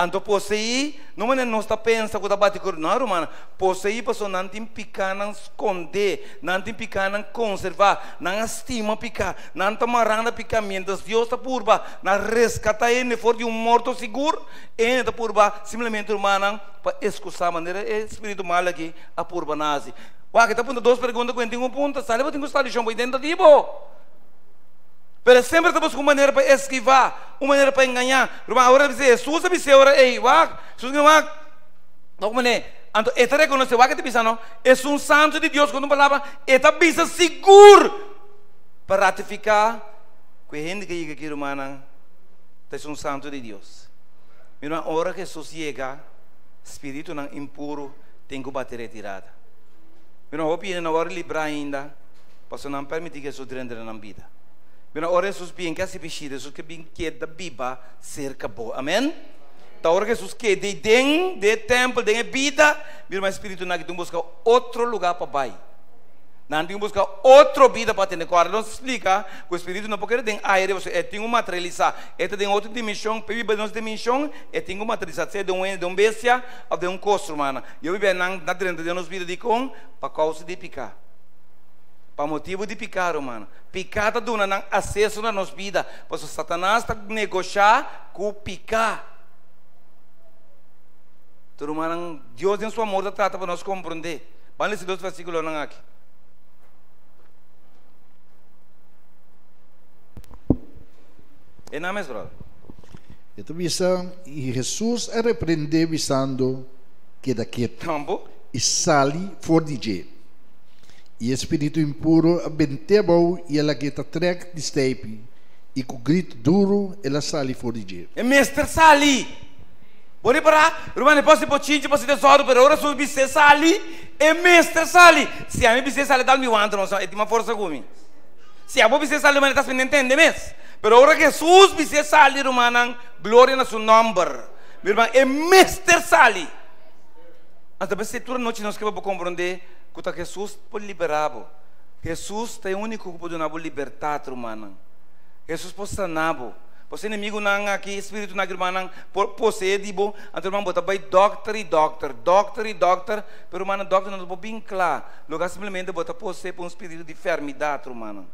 Anto possuir, não é nós tá pensa que tá bate com não, Roman. Possuir pessoa não tem picar, não esconder, não tem picar, não conservar, não estima picar, não tomaranda picar, mientras Deus está purba, não rescata ele for de morto seguro, ele está purba, simplesmente Roman para excusar maneira espírito mal aqui a purba nazi. Uau, que tá ponto duas perguntas que eu tenho ponto, sabe eu tenho que estar de chão para identificar. Pero sempre estamos com maneira para esquivar, uma maneira para enganar. Agora dizer, Jesus sabe se ora, ei, Jesus não vai, não como né? Então, esta reconhece, que te pensa não? É um santo de Deus quando falava, esta pensa seguro para ratificar que a gente que chega aqui, irmã, é um santo de Deus. Irmã, a hora que Jesus chega, espírito não impuro tem que bater retirada. Irmã, eu pedi na hora livrar ainda, para não permitir que Jesus entre na vida. Bina ora Jesus bem que se pichida, Jesus que bem que da biba cerca boa, amém? Da hora que Jesus que de templo, de vida, bina mais espírito na que tu busca outro lugar para vai. Não tem que buscar outra vida para ter. Agora não se explica que o espírito não pode ter aire, você tem uma materializar, tem outra dimensão, para nossa dimensão, tem uma materializar, seja de um bestia ou de costo, humana. Eu vivo na dentro de nossa vida de com para causa de picar. Para motivo de picar, humano. Picada duna não acesso na nossa vida. Pois o Satanás está negociar com picar. Então, humano, Deus em sua amor trata para nós compreender. Vamos ler esse 2 versículos aqui. É na mesma, brother. Então, e Jesus repreendeu visando que daqui e sali for de E espírito impuro abentebou e ela que trek de steipi. E com grito duro ela sali fora de E mestre sali. Boni para, rumane posso pocinci, posso tesoro, per ora sul bisse sali e mestre sali. Se a me bisse sali dal mio antro, non so, è di ma forza come. Se a voi bisse sali, ma non intende mes. Per ora che Jesus bisse sali, rumanan, gloria na suo number. Mi rumane, e mestre sali. Anche per se tu non ci non scrivo per comprendere, che Jesus può liberare. Jesus è l'unico che può dare libertà, rumanan. Jesus può sanare. Você inimigo nang aqui espírito na irmã nang possede bo anto irmã bota by doctor, pero mana doctor não bem claro, logo simplesmente bota possede por espírito de enfermidade, irmã.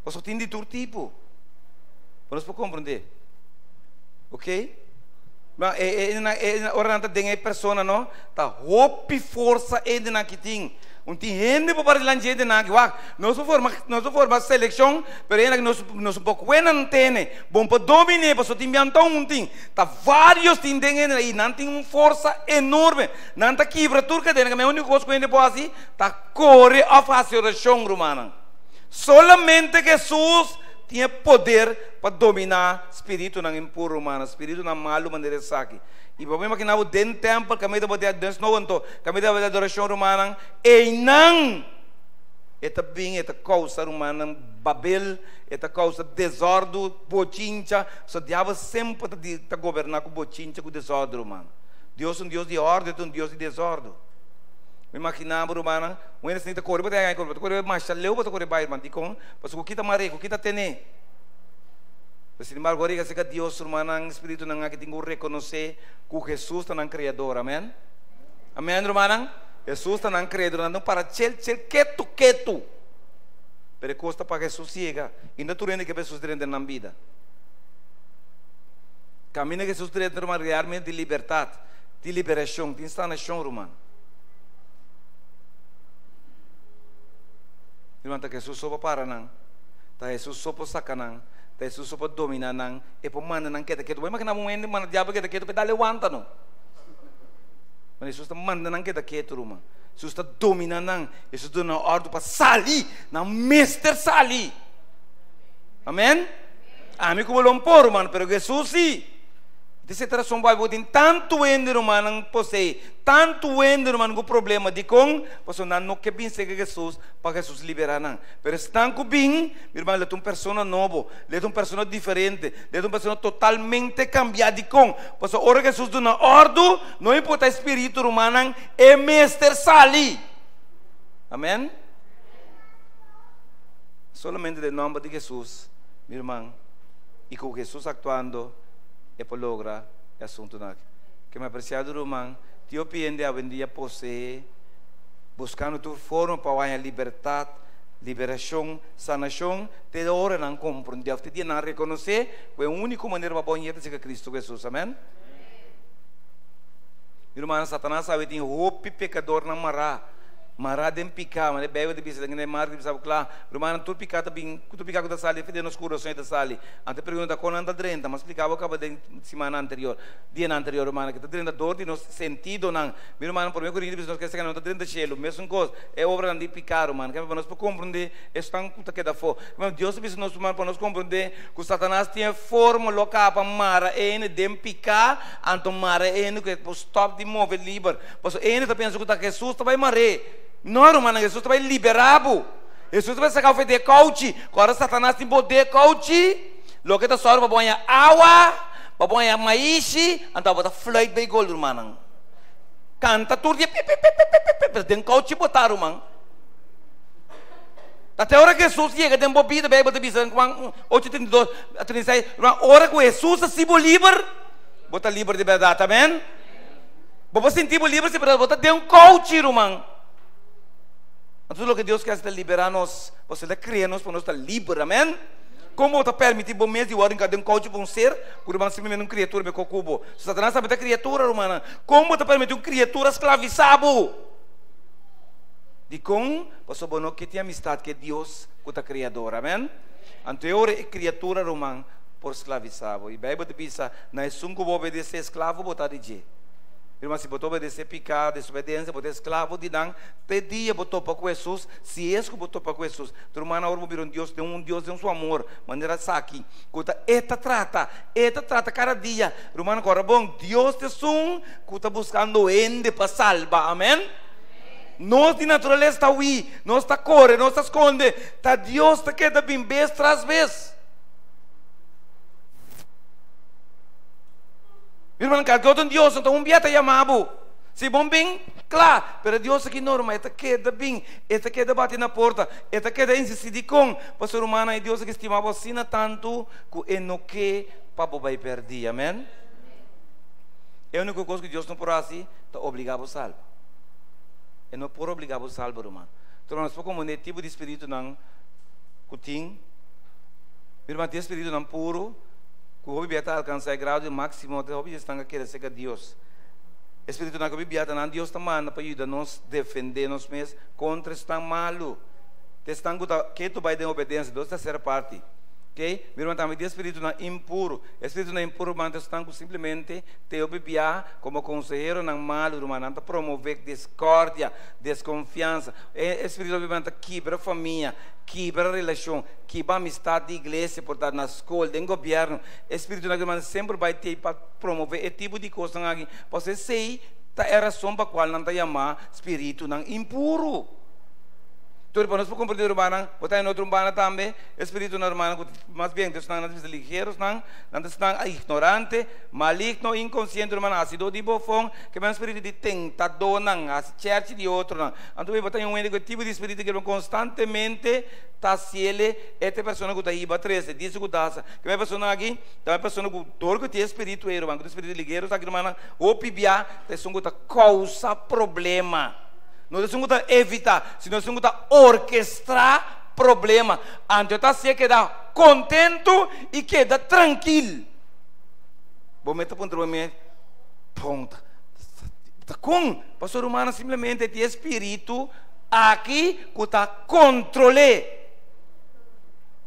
Você tem de todo tipo. Para nós compreender. OK? Mas ora nanta dengue persona no, tá hope força ede na kiting. Gente para lá gente na guac, nós forma seleção, pero ainda nós pouco não tem, bom para dominar, para só timbiantão ting, tá vários ting e não tem força enorme, não tá quebra turca tem, que é o único coisa que ainda pode assim, tá corre a fazer oração romana. Solamente Jesus tinha poder para dominar espírito não impuro humano, espírito não malo maneira saque. E para mim que não den tempo, kami dapat dia dance no anto, kami dapat adoração romana, não, eta bing, eta causa romana, Babel, eta causa desordem, bochincha, so diabo sempre tá governar com bochincha, com desordem romana. Deus Deus de ordem, Deus de desordem. Me imaginava romana, o ene se corre, bota aí corre, mas leu bota corre bairro, manticon, mas o que tá mare, o que tá tene. Sin embargo, agora que Deus, irmã, espírito não que tenho reconhecer que Jesus está no Criador, amém? Amém, irmã? Jesus está no Criador, não para quieto. Pero custa para Jesus chega, e não turende que Jesus dentro na vida. Caminho que Jesus dentro irmã realmente de liberdade, de liberação, de instalação, irmã. Irmã, tá Jesus só para não, tá Jesus só para sacar não. Jesus só pode dominar nang e por mana nang kita vai mas kenapa muende mana diabo kita pedale wanta no mas Jesus está manda nang kita rumah Jesus está dominando nang Jesus dona ordem para salir na mestre sali amen amigo belum por man pero Jesus sim desse tração vai botar tanto ende romano possei tanto ende romano com problema de com passou não que pensa que Jesus para Jesus liberar não pero estão com bem irmão ele é uma pessoa novo ele é uma pessoa diferente ele é uma pessoa totalmente cambiada de com passou hora que Jesus dá na ordem não importa espírito romano é mestre sali amém solamente no nome de Jesus meu irmão e com Jesus actuando e por logra é assunto na que me apreciado irmão te opende a vendia posse buscando tu forma para a liberdade liberação sanação te ora não compreender te dia não reconhecer que é a única maneira para banhar é Cristo Jesus amém irmão Satanás sabe tem roupa pecador na mará dem picar mas bebe de bisa dengan mar de bisa claro romano tu picar também tu picar com da sali fede nos corações da sali ante pergunta com anda drenta mas explicava acaba de semana anterior dia anterior romano que tá drenta dor de nos sentido não meu irmão por mim que nós quer que não tá drenta chelo mesmo coisa é obra de picar romano que para nós para compreender estão puta que da fo mas Deus bisa nós para nós compreender que Satanás tinha forma local para mara ene dem picar anto mara ene que stop de mover livre pois ene tá pensando que tá Jesus tá vai marrer não, irmão, Jesus vai liberar. Jesus vai sacar o fé de coach. Agora Satanás tem poder coach. Logo que está só para banhar água, para banhar maíz, então bota flight bem gol, irmão. Canta tudo dia, tem coach botar, irmão. Até a hora que Jesus chega, tem bebida, bebe de bisa, 8:32, 36, hora que Jesus se livre, bota livre de verdade, amém? Você sentir livre, se bota tem coach, irmão. Então, o que Deus quer é liberar-nos, você quer criar-nos para nós estar livres, amém? Como está permitido o mês de hora em cada coach para um ser, por uma simplesmente uma criatura, meu cocubo. Satanás sabe da criatura humana. Como está permitido uma criatura escravizada? De com, você bom que tem amistade que Deus que está criador, amém? Então, é criatura humana por escravizado. E a Bíblia diz, não é sunco obedecer escravo, botar de jeito. Irmão, se botou obedecer pecado, desobediência, botou escravo de dan, te dia botou para com Jesus, se é que botou para com Jesus, tu irmão na hora um Deus de um seu amor, maneira aqui, cuta eta trata cada dia, irmão agora bom, Deus te sum, cuta buscando ende para salvar, amém? Nós de natureza está aí, nós está corre, nós está esconde, tá Deus te queda bem vez tras vez. Irmão, que outro Deus, então biata chamado. Se bom bem, claro, pero Deus aqui norma, eta queda bem, eta queda bate na porta, eta queda insistir com, pastor humano e Deus que estimava assim tanto que não que papo vai perder, amém? É a única coisa que Deus não por assim, está obrigado a salvar. E não por obrigado a salvar, irmão. Então nós como um tipo de espírito não cutim, irmão, tem espírito não puro. Que o Bíblia alcança o grau de máximo, o Bíblia está aqui a ser Deus. Espírito na Bíblia não Deus está manda para ajudar nos defender nos mesmos contra está malo. Te estão que tu vai de obediência, Deus está ser parte. Ok? Meu irmão também tem espírito não impuro. Espírito não impuro, mas estão simplesmente te obedecer como conselheiro não malo, irmão, não promover discórdia, desconfiança. Espírito não quebra a família, quebra a relação, quebra a amistade de igreja, portanto na escola, em governo. Espírito não irmão sempre vai ter para promover esse tipo de coisa aqui. Você sei, tá é a razão para qual não está chamar espírito não impuro. Então, para nós compreender o banana, botar em outro banana também, espírito normal, mais bem, estão ligeiros, não estão ignorantes, maligno, inconsciente, irmão, ácido de bofão, que é um espírito de tentador, não, a church de outro, não. Então, botar em um tipo de espírito que constantemente está ciele, esta pessoa que está aí, batrese, diz que está, que é uma pessoa aqui, é uma pessoa que todo que tem espírito, irmão, que espírito ligeiros, aqui, irmão, ou pibia, pessoa que está causa problema. Não é só evitar, senão é orquestrar problema. Antes você queda contente e queda tranquilo. Vou meter para o ponta. Com pastor humano simplesmente tem espírito aqui que está controlando.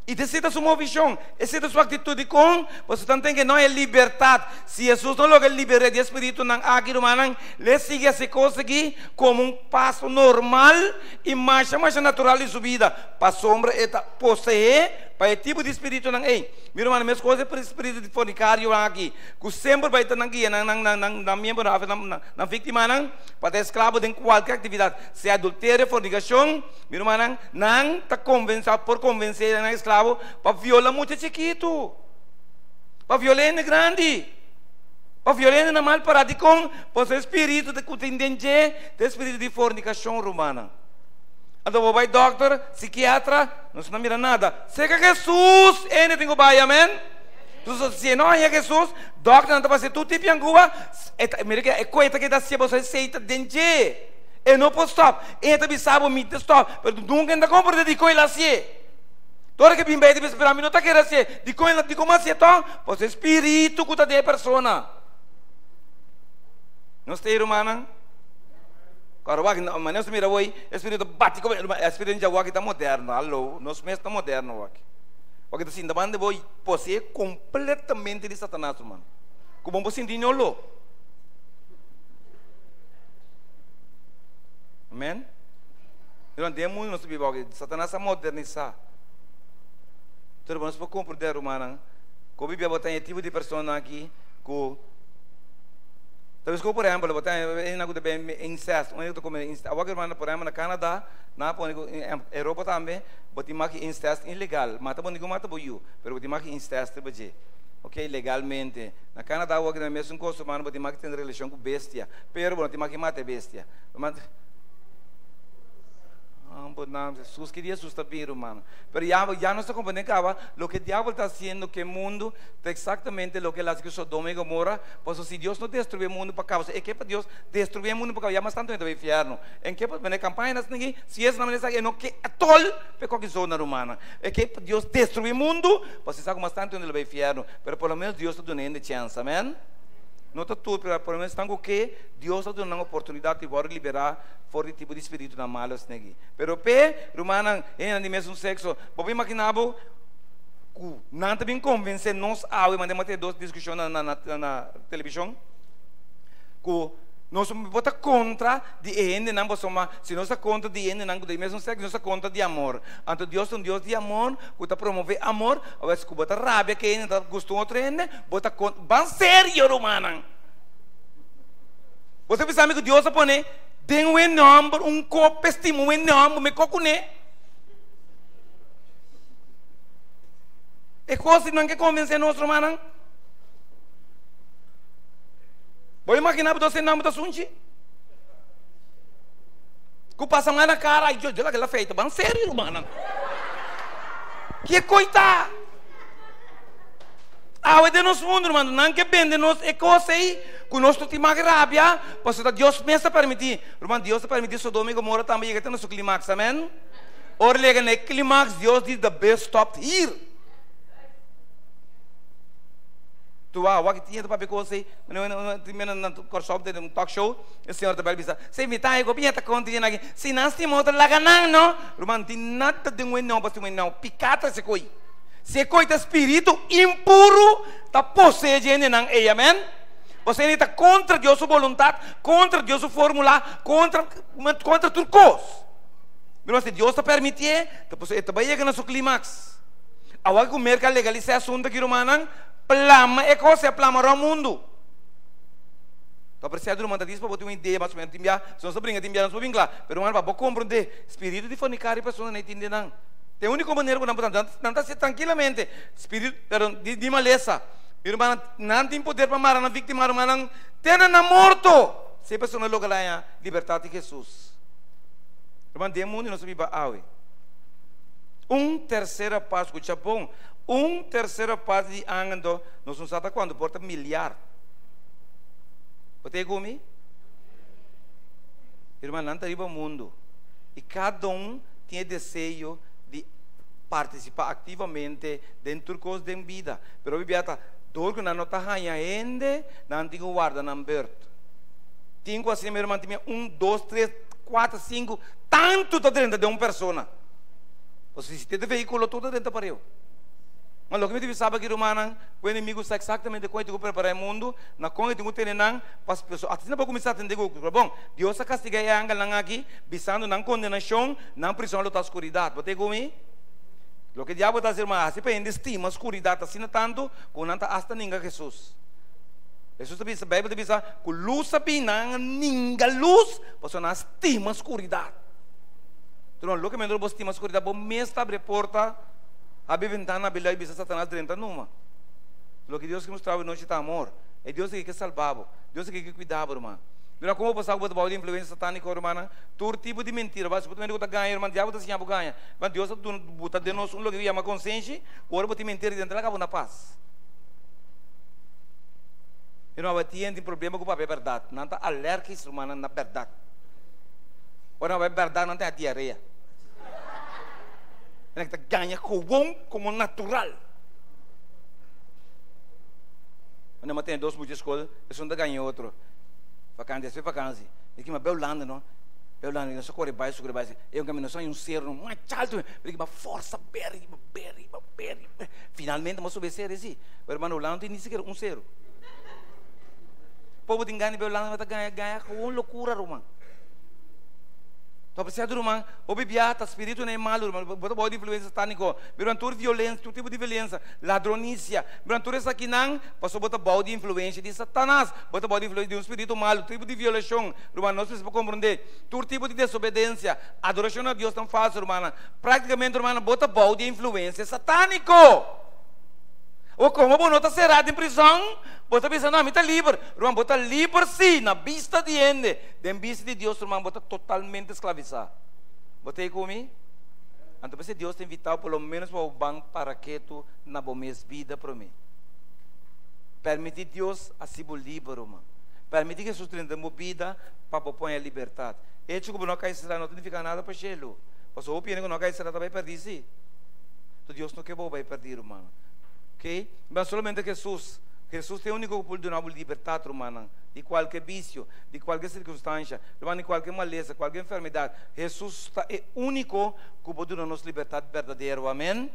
E decida sua visão, decida sua atitude com, você tem que não é liberdade. Se Jesus não logra liberar de espírito não aqui humano, ele sigue essa coisa aqui como passo normal e mais natural de sua vida. Para sombra eta possuir para esse tipo de espírito não é. Meu irmão, mesma coisa para espírito de fornicário aqui, que sempre vai estar aqui na membro na vítima não, para ser escravo de qualquer atividade, se adultério, fornicação, meu irmão, não está convencido por convencer na escravo para violar muito chiquito, para violar grande, para violar na mal parado com, para ser espírito de cutindente, de espírito de fornicação romana. Então vai doctor, psiquiatra, não mira nada. Se que Jesus, ele tem que vai, amém? Se não é Jesus, doctor não vai ser tudo tipo de coisa. Mira que é coisa que dá se você aceita dente. E não pode stop. E também sabe me stop. Mas nunca ainda compra de coisa assim. Toda que bem bem para mim não tá querendo ser. De coisa de como assim então? Pois espírito que tá de pessoa. Não está irmã? Agora, mas nós mira hoje, espírito bate como espírito de agua que está moderno, alô, nós mesmos está moderno aqui. Porque assim, da banda hoje, possui completamente de Satanás, mano. Como você entendeu lo? Amém? Então, temos nós bíblia que Satanás a modernizar. Então, nós podemos compreender, humana, que a Bíblia botar em tipo de pessoa aqui, que talvez por exemplo, botar em algo de incesto, onde eu como incesto, agora irmã por exemplo na Canadá, na Europa também, botar mais incesto ilegal, mata bom ninguém mata boiu, mas botar mais incesto beje, ok, legalmente. Na Canadá agora é mesmo coisa, mano, botar mais tem relação com bestia, pero botar mais mata bestia, Jesus queria sustentar, mano. Pero ya no se comprende lo que el diablo está haciendo que el mundo es exactamente lo que él hace con Sodoma y Gomorra. Pues si Dios no destruye el mundo para causa, es que Dios destruye el mundo para causa, ya más tanto en el infierno. En que pues viene campañas si es una manera que no que atol pe qualquer zona humana. Es que Dios destruye el mundo, pues es algo más tanto en el infierno. Pero por lo menos Dios está dando chance, amén. Não está tudo, pero por menos estão que Deus está dando uma oportunidade de liberar fora tipo de espírito na malas negi. Pero pe, romana, em mesmo sexo, vou imaginar que não também convencer nós a mandar ter duas discussões na televisão, que Nós somos contra de ende, não somos, se nós somos contra de ende, não de mesmo sexo, nós somos contra de amor. Então Deus é um Deus de amor, que está promove amor, a vezes que bota rabia que ende, gostou outro ende, bota contra, bem sério, romana. Você pensa que Deus põe, tem um enorme, um copo estímulo enorme, me cocune. É coisa não que convencer nós, romana. Vou imaginar que você não está sunchi. Que passa mais na cara, e eu aquela feita, bem sério, mano. Que coitado. Ah, de nós mundo, mano, não que bem de nós, é coisa aí, que nós temos mais rabia, pois Deus me está permitir, irmão, Deus está permitir, so domingo mora também, chega no seu clímax, amém? Ora, chega no clímax, Deus diz, the best stopped here. Tu o que tinha para ver coisa, no corso de um talk show, o senhor da Belbisa, se me tá, eu vinha tá contando aqui, se não se mostra lá ganhando, não, irmão, tem nada de um não, para não, picata se coi. Se coita espírito impuro, está possuindo não, amém? Você está contra Deus sua vontade, contra Deus sua fórmula, contra tudo coisa. Mas se Deus está permitindo, você está chegando no seu clímax. Agora que o mercado legaliza o assunto aqui, romano, plama é coisa, plama o mundo. Então, para ser do mundo, diz para botar uma ideia, mas se não se brinca, não se brinca, mas o para compreender, espírito de fornicar e pessoas não entendem não. Tem a única maneira que não está tranquilamente, espírito de maleza. Irmão, não tem poder para matar a vítima, irmão, tem na morto. Se a pessoa não logra a liberdade de Jesus. Irmão, tem mundo e não se vive aue. Terceira parte do Japão, terceira parte de ano, nós não sabemos quando, porta milhar. Você comigo? Irmão, não está no mundo. E cada tem desejo de participar ativamente dentro de coisas da vida. Mas a Bíblia está, que não está ainda, não tem guarda, não berto. Tenho assim, meu irmão, 1, 2, 3, 4, 5, tanto está dentro de uma pessoa. Você se tem veículo todo dentro para eu. Mas o que me sabe que irmão, o inimigo sabe exatamente como eu preparar o mundo, na como eu tenho que ter para as pessoas. Até não começar a entender o que é bom. Deus castiga a angel aqui, visando não condenação, não prisão da escuridão. Você comigo? O que o diabo está dizendo, mas se prende estima a escuridão, assim tanto, que não está hasta ninguém Jesus. Jesus diz, a Bíblia diz, que luz sabe não ninguém luz, você não estima a escuridão. Então, o que me deu estima a escuridão, bom mês abre porta, abre ventana, abre lá e bisa Satanás dentro numa. O que Deus que mostrava noite está amor, é Deus que salvava, Deus que cuidava, irmão. Não como passar com o de influência satânica, irmã, todo tipo de mentira, mas você não ganha, irmã, diabo está assim, ganha. Mas Deus está de nós lugar que chama consciência, agora você mentir dentro da acaba na paz. Irmã, você tem problema com o papel verdade, não está alérgico, irmã, na verdade. Ora, a verdade não tem a diarreia. Ele está ganha como natural. Quando eu tenho 2 muitas coisas, eu só não ganho outro. Vacância, foi vacância. E que me belando, não? Belando, não só corre baixo, eu caminho só em cerro, mais alto, porque uma força, berry. Finalmente, mas obedecer assim. O irmão Orlando tem nem sequer cerro. O povo de engano, Belando vai ganhar com uma loucura, irmão. Então, precisa do irmão, o bibiata, espírito não é malo, irmão, bota influência satânica, durante violência, todo tipo de violência, ladronícia, durante isso aqui não, passou bota bode influência de Satanás, bota bode influência de um espírito malo, tipo de violação, irmão, nós precisamos compreender, todo tipo de desobediência, adoração a Deus tão fácil, irmão, praticamente, irmão, bota bode influência satânico. Ou como você está cerrado em prisão, você está pensando, não, está livre. Irmão, você está livre sim, na vista de ende. Na vista de Deus, irmão, você está totalmente escravizado. Você está comigo? Então, se Deus te invitou, pelo menos para o banco para que tu na boa vida para mim. Permite Deus assim o livre, irmão. Permite que Jesus tenha uma vida para pôr a liberdade. E se não cai será, não significa nada para ele. Porque o que não cai será, vai perder sim. Então, Deus não quer vai perder, irmão. Ok? Mas somente Jesus é o único que pode dar liberdade, humana, de qualquer vício, de qualquer circunstância, de qualquer maleza, qualquer enfermidade. Jesus é o único que pode dar-nos liberdade verdadeira, amém?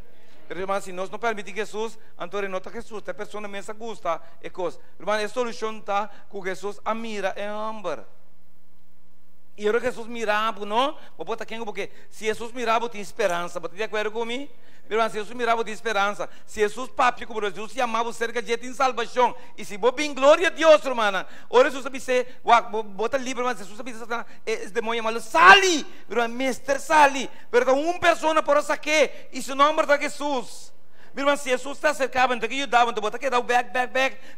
Irmão, se nós não permitimos Jesus, então nota Jesus, a pessoa mesmo gosta e coisa. Irmão, a solução está com Jesus a mira em amor. E eu Jesus mirava, não? Vou botar quem porque se Jesus mirava tem esperança. Você de acordo comigo? Irmão, se Jesus mirava tem esperança. Se Jesus papi como Jesus se amava cerca de gente em salvação. E se vou bem glória a Deus, irmã. Ora Jesus sabe se bota livre, mas Jesus sabe se demônio malo sali, irmão, mestre sali. Pero uma pessoa por saque e seu nome é Jesus. Meu irmão, se Jesus está cercado, então que ajudava, então bota que dá o back.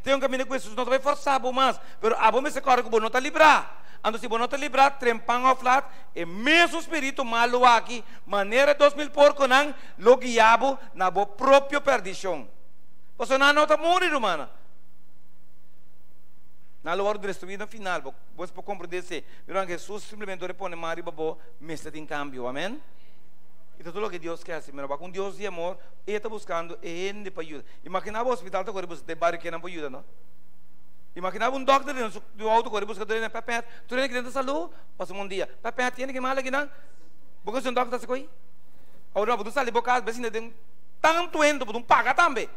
Tem um caminho com Jesus, não vai forçar, mas, pero a bom me se corre que não está livrar. Então se não está livrar, trempang ao flat, e mesmo espírito malo aqui, maneira 2000 porco não, lo guiabo na bo próprio perdição. Você não está morrer, irmã. Na hora de destruir no final, você pode compreender se, meu irmão, Jesus simplesmente repõe mari babo, mestre em cambio, amém? E tudo o que Deus quer, meu irmão, com Deus de amor, Ele está buscando gente para ajudar. Imagina o hospital, de barrio que não pode ajudar, não? Imagina um doctor no auto, que busca doente, papel, tu nem querendo saúde, passa um dia, papel, tem que mal aqui, não? Porque um doctor se coi? Agora, você sabe, boca, vecina tem tanto endo, não paga também.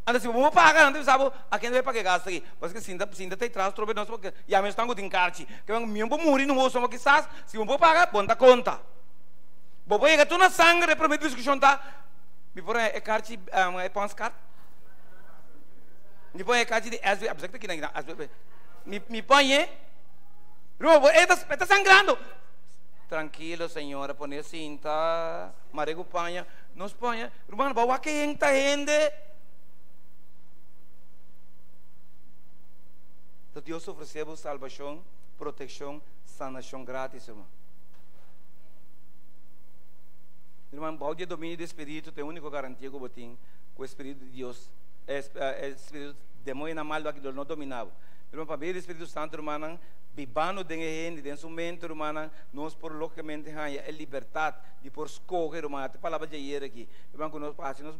Anda se vamos pagar, não sabe, a quem vai pagar gasto aqui? Porque se ainda tem traz, trobe nós, porque já mesmo estão com encarte, que vão me morrer no rosto, que estás, se vamos pagar, ponta conta. Bobo é que tu na sangue, promete discussão tá, me por é carte, é pães carte. Me põe a caixa de apesar que aqui me põe, Robo, está sangrando. Tranquilo, senhora, põe cinta, marego panha, nos põe, irmão, bawa que entra gente. Então Deus ofereceu salvação, proteção, sanação grátis, irmão. Irmão, o de domínio do Espírito tem a única garantia que eu tenho, com o Espírito de Deus. Espírito demônio na mal do que não dominava. Irmão, para ver o Espírito Santo, irmão, bibano de gente, dentro do mente, irmão, nós por locamente é liberdade de por escolher, irmão, a palavra de ayer aqui, irmão, que nós passamos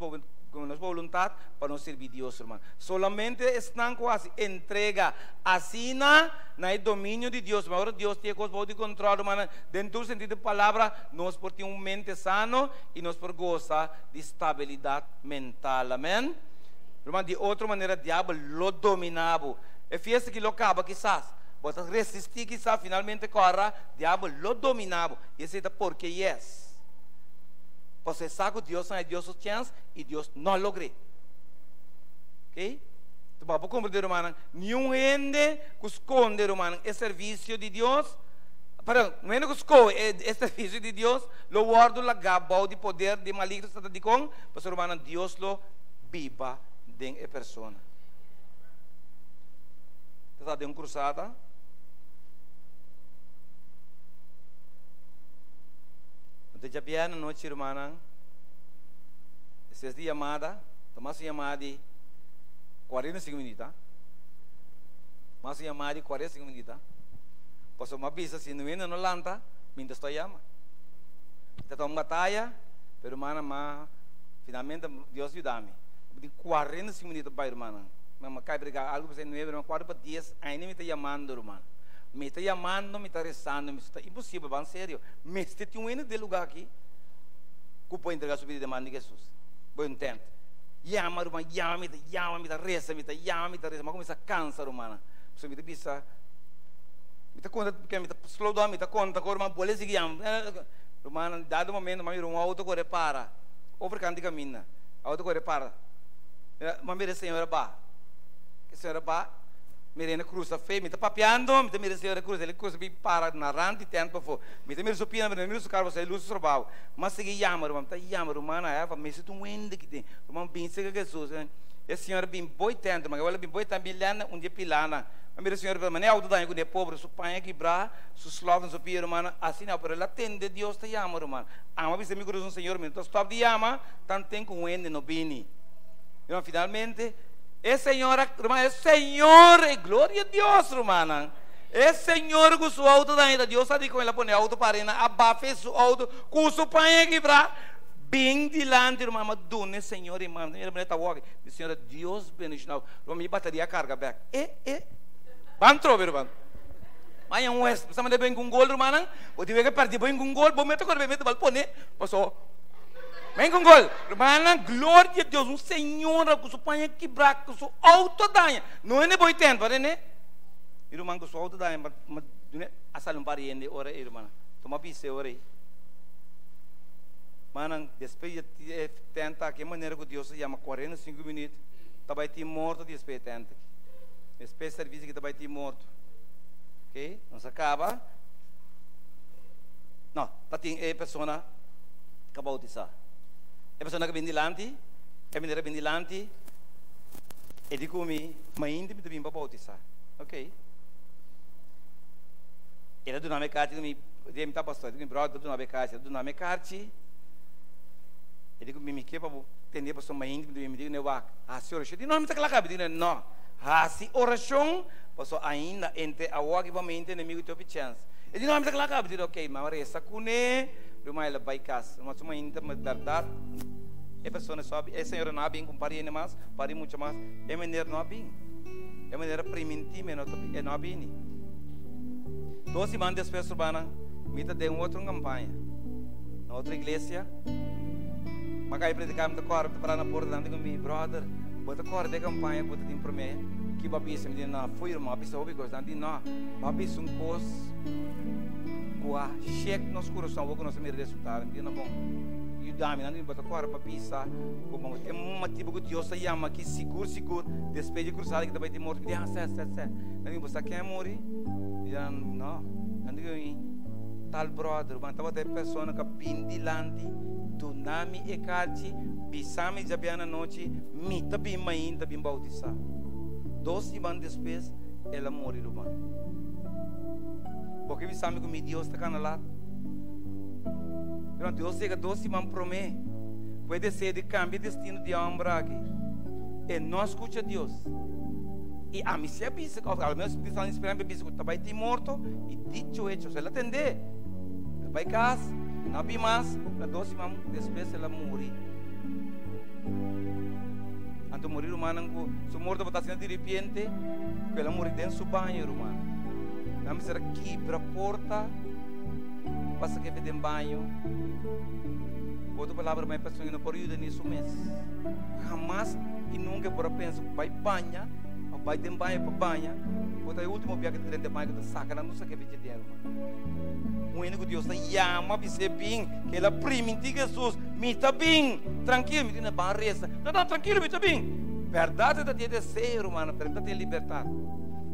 com nossa vontade para nos servir Deus, irmão. Solamente estão quase entrega assim na domínio de Deus. Mas agora Deus tem coisa de controle, irmão, dentro do sentido da palavra, nós por ter mente sano e nós por gozar de estabilidade mental, amém? Irmão, de outra maneira, o diabo lo dominava. É fiesta que lo acaba, quizás. Você resistir, quizás, finalmente corra, o diabo lo dominava. E esse é porque yes. Você sabe que Deus não é Deus o chance e Deus não logrou. Ok? Então, para compreender, irmão, nenhum gente que esconde, irmão, é serviço de Deus. Perdão, não é que esconde, é serviço de Deus. Lo guardo la gabau de poder de maligno, está de com, mas, irmão, Deus lo viva de persona. Está de cruzada. Então já vem na noite, irmã. Essa é a chamada. Tomás chamada de 45 minutos. Mas chamada de 45 minutos. Posso uma visa se não ainda não lanta, minta estou chamando. Está uma batalha, pero irmã, finalmente Deus ajuda-me. De 45 minutos para irmã. Mas cai brigar algo para você não é, irmã, 4 dias ainda me está chamando, irmã. Me está chamando, me está rezando, me está impossível, bem sério. Me está tem um de lugar aqui. Que pode entregar sua vida de demanda de Jesus. Vou entender. Llama, irmã, llama, me está reza, me está llama, me está reza, mas começa a cansar, irmã. Você me está me está conta, porque me está slow down, me está conta, irmã, pode seguir llama. Irmã, dado momento, mas um auto corre para. Over canto caminha. Auto corre para. Mas mira, senhora, ba. Que senhora, ba. Mira, na cruz, a fé, me está papeando, me está mira, senhora, cruz, ele cruz, me para na rande, tempo, for. Me está mira, supina, me mira, carro, você luz, sorvau. Mas segui, llama, irmão, está llama, irmã, me sinto um ende que tem. Irmão, bem, chega Jesus, e a senhora, bem, boi tanto, mas ela, bem, boi tanto, milhana, dia pilana. Mas mira, senhora, mas nem auto daí, quando é pobre, su pai quebrar, su slavo, su pia, irmã, assim não, pero ela atende, Deus te llama, irmã. Ama, você me cruz, senhor, me então, stop de llama, tanto tem com o ende, no bini. Então, finalmente, é senhora, irmã, é Senhor, é glória a Deus, irmã. É Senhor com o auto da ainda. Deus sabe como ela põe auto para ela, abafe o auto, com o pai quebrar, bem dilante, irmã, mas dune, Senhor, irmã, ela está walking, Senhor, Deus bendicional, irmã, bateria carga back, bantro, irmã. Mas é um west, você manda bem com gol, irmã, ou tiver que partir bem com gol, bom, mete correr, mete balpone, passou. Vem com gol. Irmã, glória a Deus. Um senhor que se põe aqui braco, que se autodanha. Não é nem boi tempo, né? Irmã, que se autodanha, mas asal um pariente, ora, irmã. Toma pisse, ora aí. Mas depois de tentar, que maneira que Deus se chama 45 minutos, tá vai ter morto depois de tentar. Depois de serviço que tá vai ter morto. Ok? Não se acaba. Não, tá tem a pessoa que acabou de sair. A pessoa que vem de lante, a menina vem de lante, e digo comigo, mas ainda me devia bautizar. Ok? Ele do nome carte, ele me está pastor, ele me brother do nome carte, do nome carte. Ele digo me que para entender para mais ainda me digo não vai, senhora, eu digo não me está claro, digo não, se oração, passou ainda entre a walk e para me inimigo teu chance. Ele não me está claro, digo ok, mas essa cune rumah ela vai casa, mas cuma ainda me dar a pessoa sabe, a senhora não bem com pariente mais, pari muito mais, é maneira não bem, é maneira primitiva, não bem. Dois semanas depois urbana, me deu outra campanha, na outra igreja, mas aí predicar me decora para na porta dando comigo, brother, bota cor de campanha, bota tem para mim, que babi se me diz não, foi irmão, babi soube coisa, não, não, babi um cos Boa, cheque nos coração, vou conhecer meu resultado. Me diz não bom, e dá-me, não bota cor para pisar, como é uma tipo que Deus se chama aqui seguro, depois de cruzar que também tem morto, diz não você quer morrer? Diz não, não digo tal brother, mas estava até pessoa que pindilante, do nome e carte, pisame já bem na noite, me também mãe também bautizar. 2 semanas depois, ela morreu, mano. Porque vi sabe que Deus está lá. Então Deus chega 2 semanas para mim. Pode ser de cambio de destino de homem aqui. E não escuta Deus. E a mim se é bisa, ao menos se estão esperando bisa que vai ter morto e dicho hecho, se ela atender, vai casa, não vi mais, na 2 semanas depois ela morre. Anto morrer humano, se morto vai estar de repente, que ela morre dentro do banho, humano. Não me será quebra a porta, passa que vem em banho. Outra palavra, mas pessoa que não pode ajudar nisso mês. Jamais e nunca por pensar, vai banha, vai em banho para banha. Outra é o último dia que tem de banho que saca, não sei o que vai ter. O único Deus chama, você bem, que ela primitiva Jesus, me está bem, tranquilo, me tem na reza. Não, tranquilo, me está bem. Verdade da de ser humano, verdade de libertar.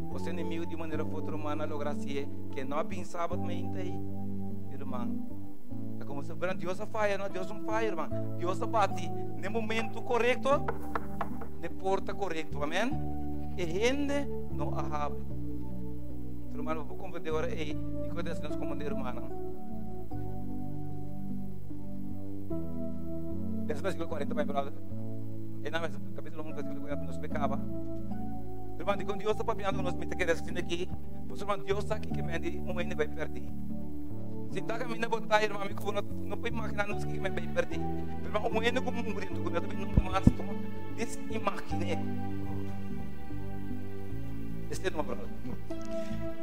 Você inimigo de maneira futura humana, logra se que não pensava também aí, irmão. É como se Deus falha, não, Deus não falha, irmão. Deus bate no momento correto, de porta correto, amém? E gente não abre. Irmão, vou compreender agora e quando nós compreender, irmão. Versículo 40, my brother. E na capítulo 1, versículo 40, nos pecava. Irmão, quando Deus está papiando nós, me tem que descer aqui. Pois, irmão, Deus está aqui que me diz, ainda vai perder. Se está caminhando a botar, irmão, não pode imaginar nos que me vai perder. Irmão, ainda como morrendo, eu também nunca mais estou desimaginei. Este é o meu brother.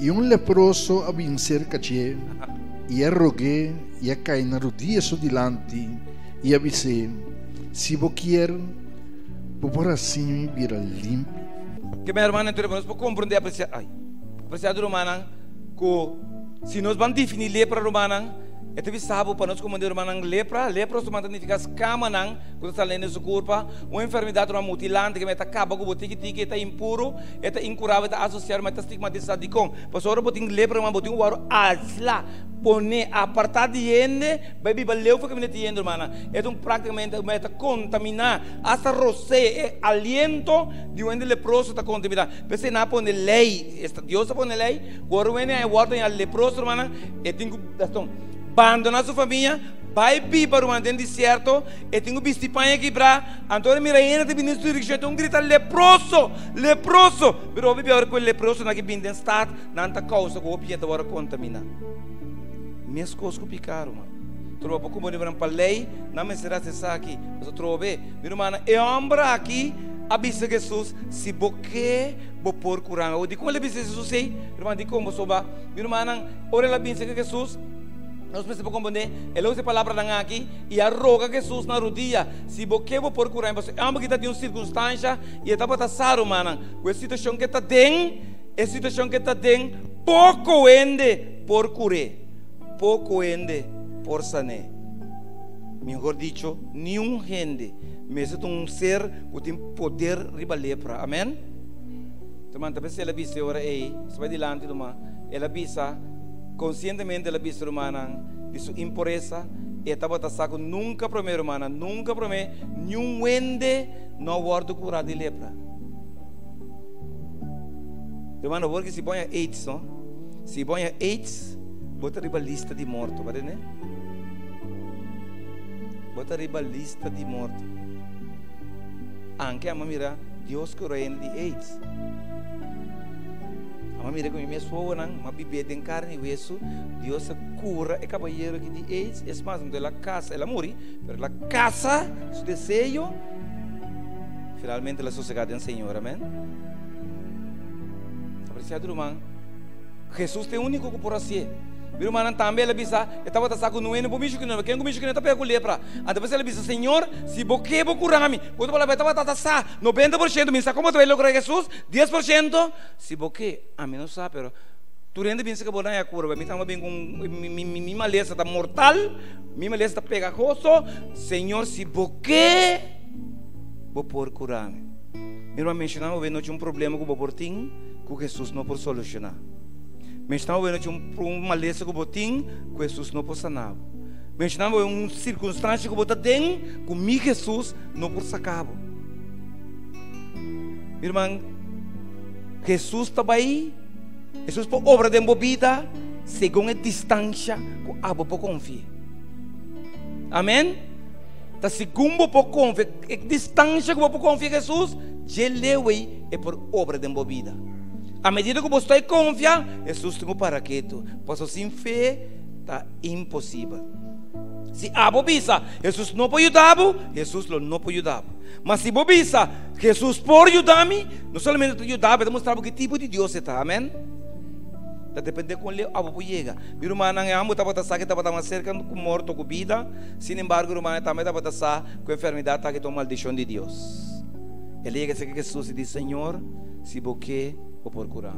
E leproso a vencer caché, e a rogué, e a cair na rodilha dilante, e a dizer, se você quer, por assim vira limpo. Que minha irmã entrou para nós para compreender apreciado romana que se nós vamos definir lepra romana é que sabe para nós como romana lepra significa escama nang quando está lendo seu corpo uma enfermidade uma mutilante que meta acaba com o botique que está impuro está incurável está associado mas está estigmatizado de com pastor botique lepra uma botique waro asla pone apartar de ende baby baleu foi que me tiendo romana é praticamente meta contaminar hasta roce aliento de um ende leproso está contaminado pensei na pone lei Deus pone lei waro ene é waro em leproso romana é tenho abandonar sua família, vai para o deserto, e tenho visto panha quebrar, então mira ainda tem ministro de igreja, então grita leproso, leproso, mas ouvi agora que o leproso na que vem dentro estado, não está causa que o pieta agora contamina. Minhas coisas que picaram, mano. Trova pouco bom para a lei, não me será essa aqui, mas eu trove, meu irmão, é homem aqui, avisa Jesus, se você por curar, ou de como ele avisa Jesus, irmão, de como soba, meu irmão, ora ele avisa Jesus. nós precisamos compreender. Ele usa a palavra aqui e arroga Jesus na rodilha. Se você for procurar, você ama que está de uma circunstância e está para passar, mano. Com a situação que está dentro, a situação que está dentro, pouco ende por curar, pouco ende por sanar. Melhor dicho, nenhum gente, mesmo um ser que tem poder riba lepra. Amém? Então, talvez ela visse agora aí, se vai adiante, ela visa conscientemente ela vista humana de sua impureza e estava tassaco nunca promete humana, nunca promete nenhum ende não guarda curado de lepra. Irmão, porque se põe a AIDS, não? Se põe a AIDS, bota riba lista de morto, pare, né? Bota riba lista de morto. Anche a mira Deus cura de AIDS. Mira como minha sua não, mas bebê tem carne e isso, Deus cura e caballeiro que de AIDS, é mais de la casa, ela morre, mas la casa, seu desejo, finalmente la sossegada em Senhor, amém? Apreciado irmão, Jesus é o único que por assim. Viu, mano, também ele bisa, estava tassaco no eno, pomicho que não, quem comicho que não está pegando lepra. Depois ele bisa, Senhor, se você vou curar-me, quando você estava tassar, 90%, me sabe como tu vai lograr Jesus? 10%, se você, a mim não sabe, pero tu rende bem se acabou na cura, me estava bem com minha maleza está mortal, minha maleza está pegajoso, Senhor, se você vou por curar-me. Meu irmão mencionava, não tinha um problema com o boportim, com Jesus não por solucionar. Mas estava vendo uma maleza que eu botei, que Jesus não pode sanar. Mas estava vendo uma circunstância que eu botei dentro, comigo Jesus não pode sacar. Irmão, Jesus estava aí, Jesus por obra de movida, segundo a distância que a água pode confiar. Amém? Da segundo por confiar, a distância que eu pode confiar Jesus, ele é por obra de movida. À medida que você confia, Jesus tem um paraquedo. Posso sem fé, está impossível. Se a bobisa, Jesus não pode ajudar, Jesus não pode ajudar. Mas se bobisa, Jesus pode ajudar-me, não somente ajudar, mas mostrar que tipo de Deus está. Amém? Depende de como ele chega. Meu irmão, não é amo, estava que estava mais cerca com morto, com vida. Sin embargo, o irmão também estava com enfermidade, que é uma maldição de Deus. Ele chega a Jesus e diz: Senhor, se você o procurar.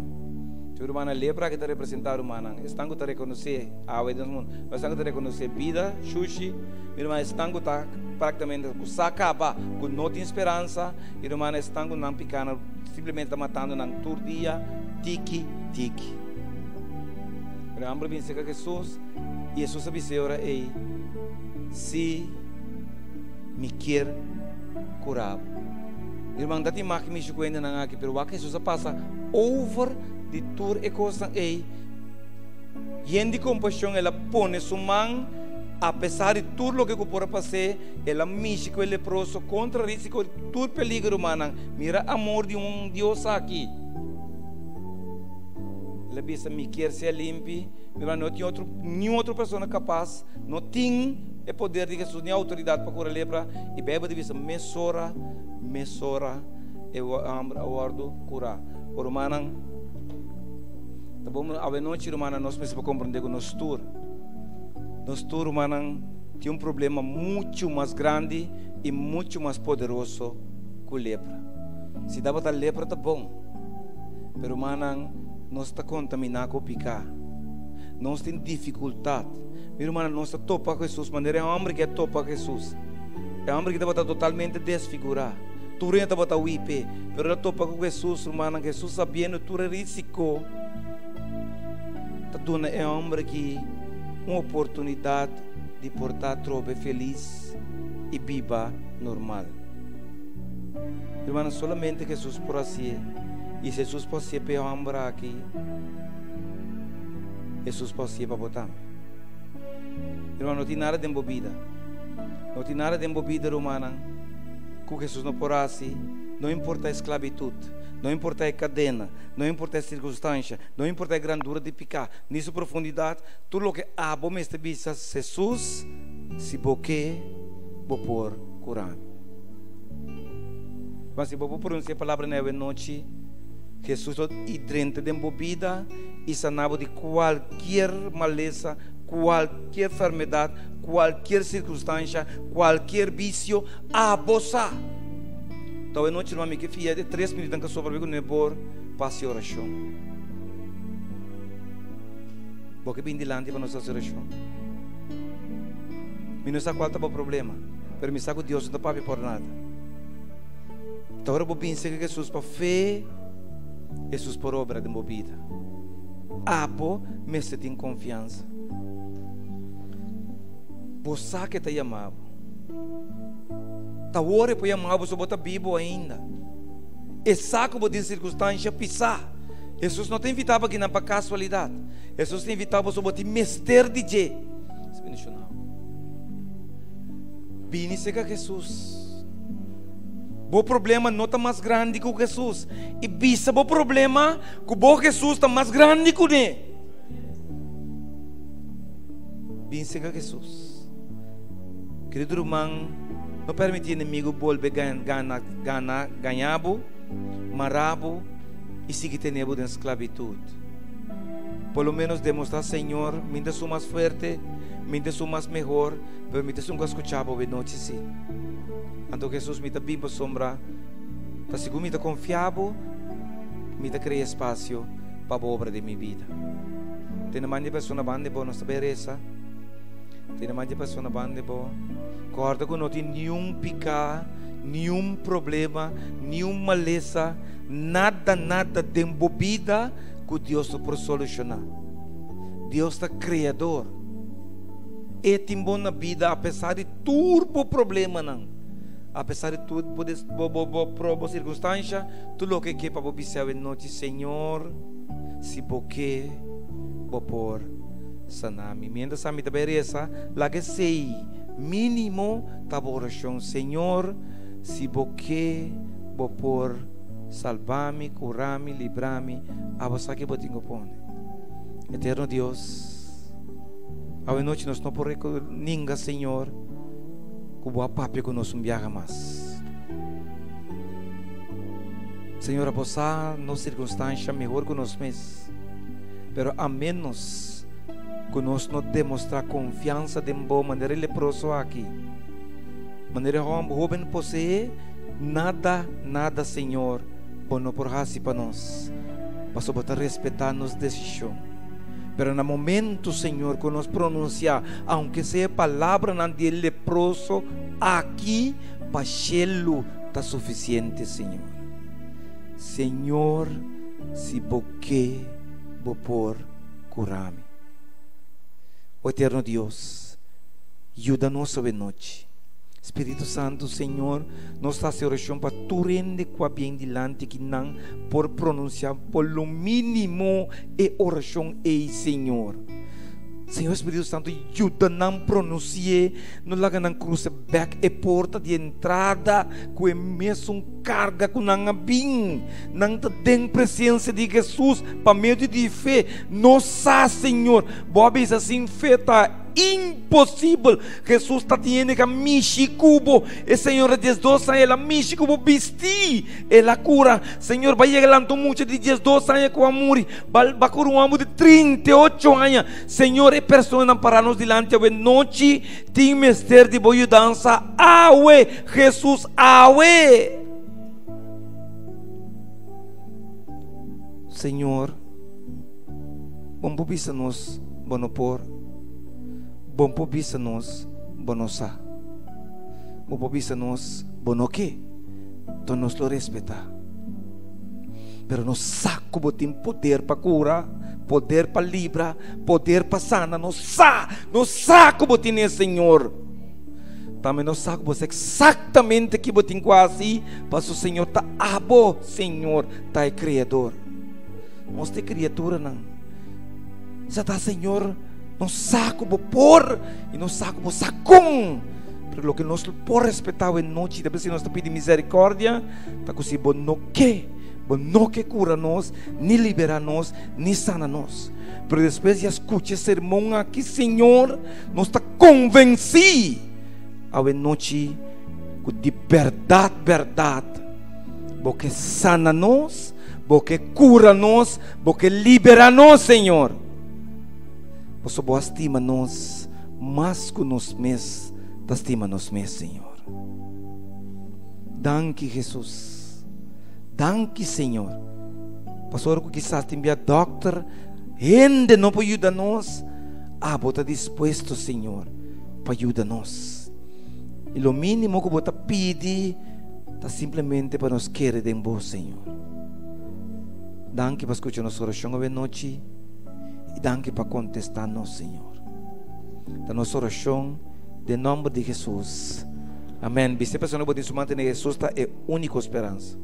Tu irmã lepra que está representado humana, estão que reconhecer a vida do mundo, mas estão que reconhecer vida, xuxi, irmã estão que praticamente com sacaba, com não tem esperança, irmã estão que não picando, simplesmente está matando na turdia, tiki. Pero hambre bem seca Jesus, e Jesus sabe se ora ei, se me quer curar. Irmão, dati mak mi sukwenda na aqui, pero wak Jesus passa over de tour e coisa ei. E em de compaixão ela põe sua mão, apesar de tudo o que eu por passar, ela mexe com o leproso contra o risco de todo peligro humano. Mira amor de um Deus aqui. Ela pensa me quer ser limpo, mas não tem nenhuma outra pessoa capaz, não tem o poder de Jesus, nem a autoridade para curar a lepra. E bebe de vista mesora eu aguardo curar. Por humana, tá bom? A noite humana nós precisamos compreender que nosso tour humana tem um problema muito mais grande e muito mais poderoso que a lepra. Se dá para a lepra tá bom, pero humana nós está contaminado com o pecado. Nós temos dificuldade. Meu irmão, nós está topa com Jesus, mas é um homem que é topa com Jesus. É um homem que está totalmente desfigurado. Tu renta está o IP, pero ele topa com Jesus, irmão, que Jesus sabendo tu risco. Está dando é um homem que uma oportunidade de portar trobe feliz e viva normal. Irmão, solamente Jesus por assim. E Jesus pode ser para o homem aqui. Jesus pode ser para botar. Irmão, não tem nada de embobida. Não tem nada de embobida humana. Com Jesus não por assim. Não importa a esclavitud, não importa a cadena, não importa a circunstância, não importa a grandura de pecado, nem sua profundidade. Tudo o que há, bom, este bisa Jesus, se você vou por curar. Mas se vou pronunciar a palavra na noite, Jesus e dentro de embobida e sanava de qualquer maleza, qualquer enfermedade, qualquer circunstância, qualquer vício, a bossa. Então, eu não te lembro que fiel de 3 minutos que sobra com nebor, passe a oração. Porque bem dilante para nossa oração. Me não sabe qual é o problema, mas me sabe que Deus não paga por nada. Então, agora eu penso que Jesus para fé, Jesus por obra de movida. Apo, me se tem confiança. Você que está chamado. Está hora para chamar, você bota a Bíblia ainda. E saco de circunstância pisar. Jesus não te invitava aqui na casualidade. Jesus te invitava você botar mestre de Jé. Vini se com Jesus. O problema não está mais grande que o Jesus. E bisa o problema que o Jesus está mais grande que ele. Vini se com Jesus. Querido irmão, não permite o inimigo volver ganhar, marabo e seguir tendo em esclavitud. Pelo menos demonstrar, Senhor, me sou mais forte, me sou mais melhor, pero me sou escuchado de noite sim. Então Jesus me dá bem para sombra, para segundo me dá confiável, me dá criar espaço para a obra de minha vida. Tem uma de pessoa bande boa nossa beleza, tem uma de pessoa bande boa. Corda que não tem nenhum pecado, nenhum problema, nenhuma maleza, nada de embobida que Deus pode solucionar. Deus é criador. E tem boa vida, apesar de todo problema não. Apesar de tudo, por circunstância, tudo o que é para observar em noite, Senhor, se porque vou por sanami. Mientras a minha beleza, lá que sei, mínimo, tá oração, Senhor, se porque vou por salvar-me, curar-me, livrar-me, a você que vou te pôr. Eterno Deus, a noite nós não podemos ninguém, Senhor, que boa papi que nós viaja mais. Senhor, a você, nas circunstâncias, melhor que nós mesmos, pero a menos que nós não demonstrar confiança de boa maneira leproso aqui, maneira jovem possuir, nada, Senhor, bom não por raci para nós, para sobre respeitar nos decisões. Pero no momento, Senhor, que nós pronunciar, aunque seja palavra não de leproso, aqui, para Shelo está suficiente, Senhor. Senhor, se porque vou por curar-me. O eterno Deus, ajuda-nos hoje noite. Espírito Santo, Senhor, nós estamos em oração para tu rende com bem dilante que não por pronunciar por lo mínimo e oração ei, Senhor. Senhor Espírito Santo, ajuda-nos a pronunciar, não laga na cruz back e porta de entrada, com a mesma carga que não bem, não tem presença de Jesus para meio de fé. Nossa, Senhor, boa assim fé está impossível. Jesus está tendo que Michikubo, e Senhor, Jesus ela Michikubo vestir, ela cura. Senhor, vai chegar muito de Jesus anos com amor, vai curar um amor de 38 anos. Senhor, é pessoa para nós diante de noite, tem mestre de boa dança, aue, Jesus, aue. Senhor, bom pobisa nos bonopor, bom pobisa nos bonosa, bom pobisa nos bonoque, então nos lo respeitar. Pero nos saco botim poder para curar, poder para livrar, poder para sanar, nos saco botim, Senhor. Também nos saco você exatamente que botim quase, para o Senhor tá abo, Senhor, tá é criador. Nós tem criatura não. Já está, Senhor, não saco vou pôr e não saco vou sacum. Porque o que nós por respeitar em noite, depois se nós está pedindo misericórdia, tá com si bom que cura nós, nem libera nós, nem sana nós. Pero depois de escutar esse sermão aqui, Senhor, nós está convencido a noite de verdade, porque sana nós, porque cura nós, porque libera nós, Senhor. Posso boa estima nós, mais que nós mesmos, estima nós mesmos, Senhor. Danke, Jesus. Danke, Senhor. Pastor, que quizás te envia doctor, gente não pode ajudar nós. Bota disposto, Senhor, para ajudar nós. E o mínimo que bota pedir, está simplesmente para nos querer de vós, Senhor. Danke para escutar nossa oração hoje noite. E danke para contestar-nos, Senhor. Da nossa oração, em nome de Jesus. Amém. Você pessoa não pode se manter em Jesus, é a única esperança.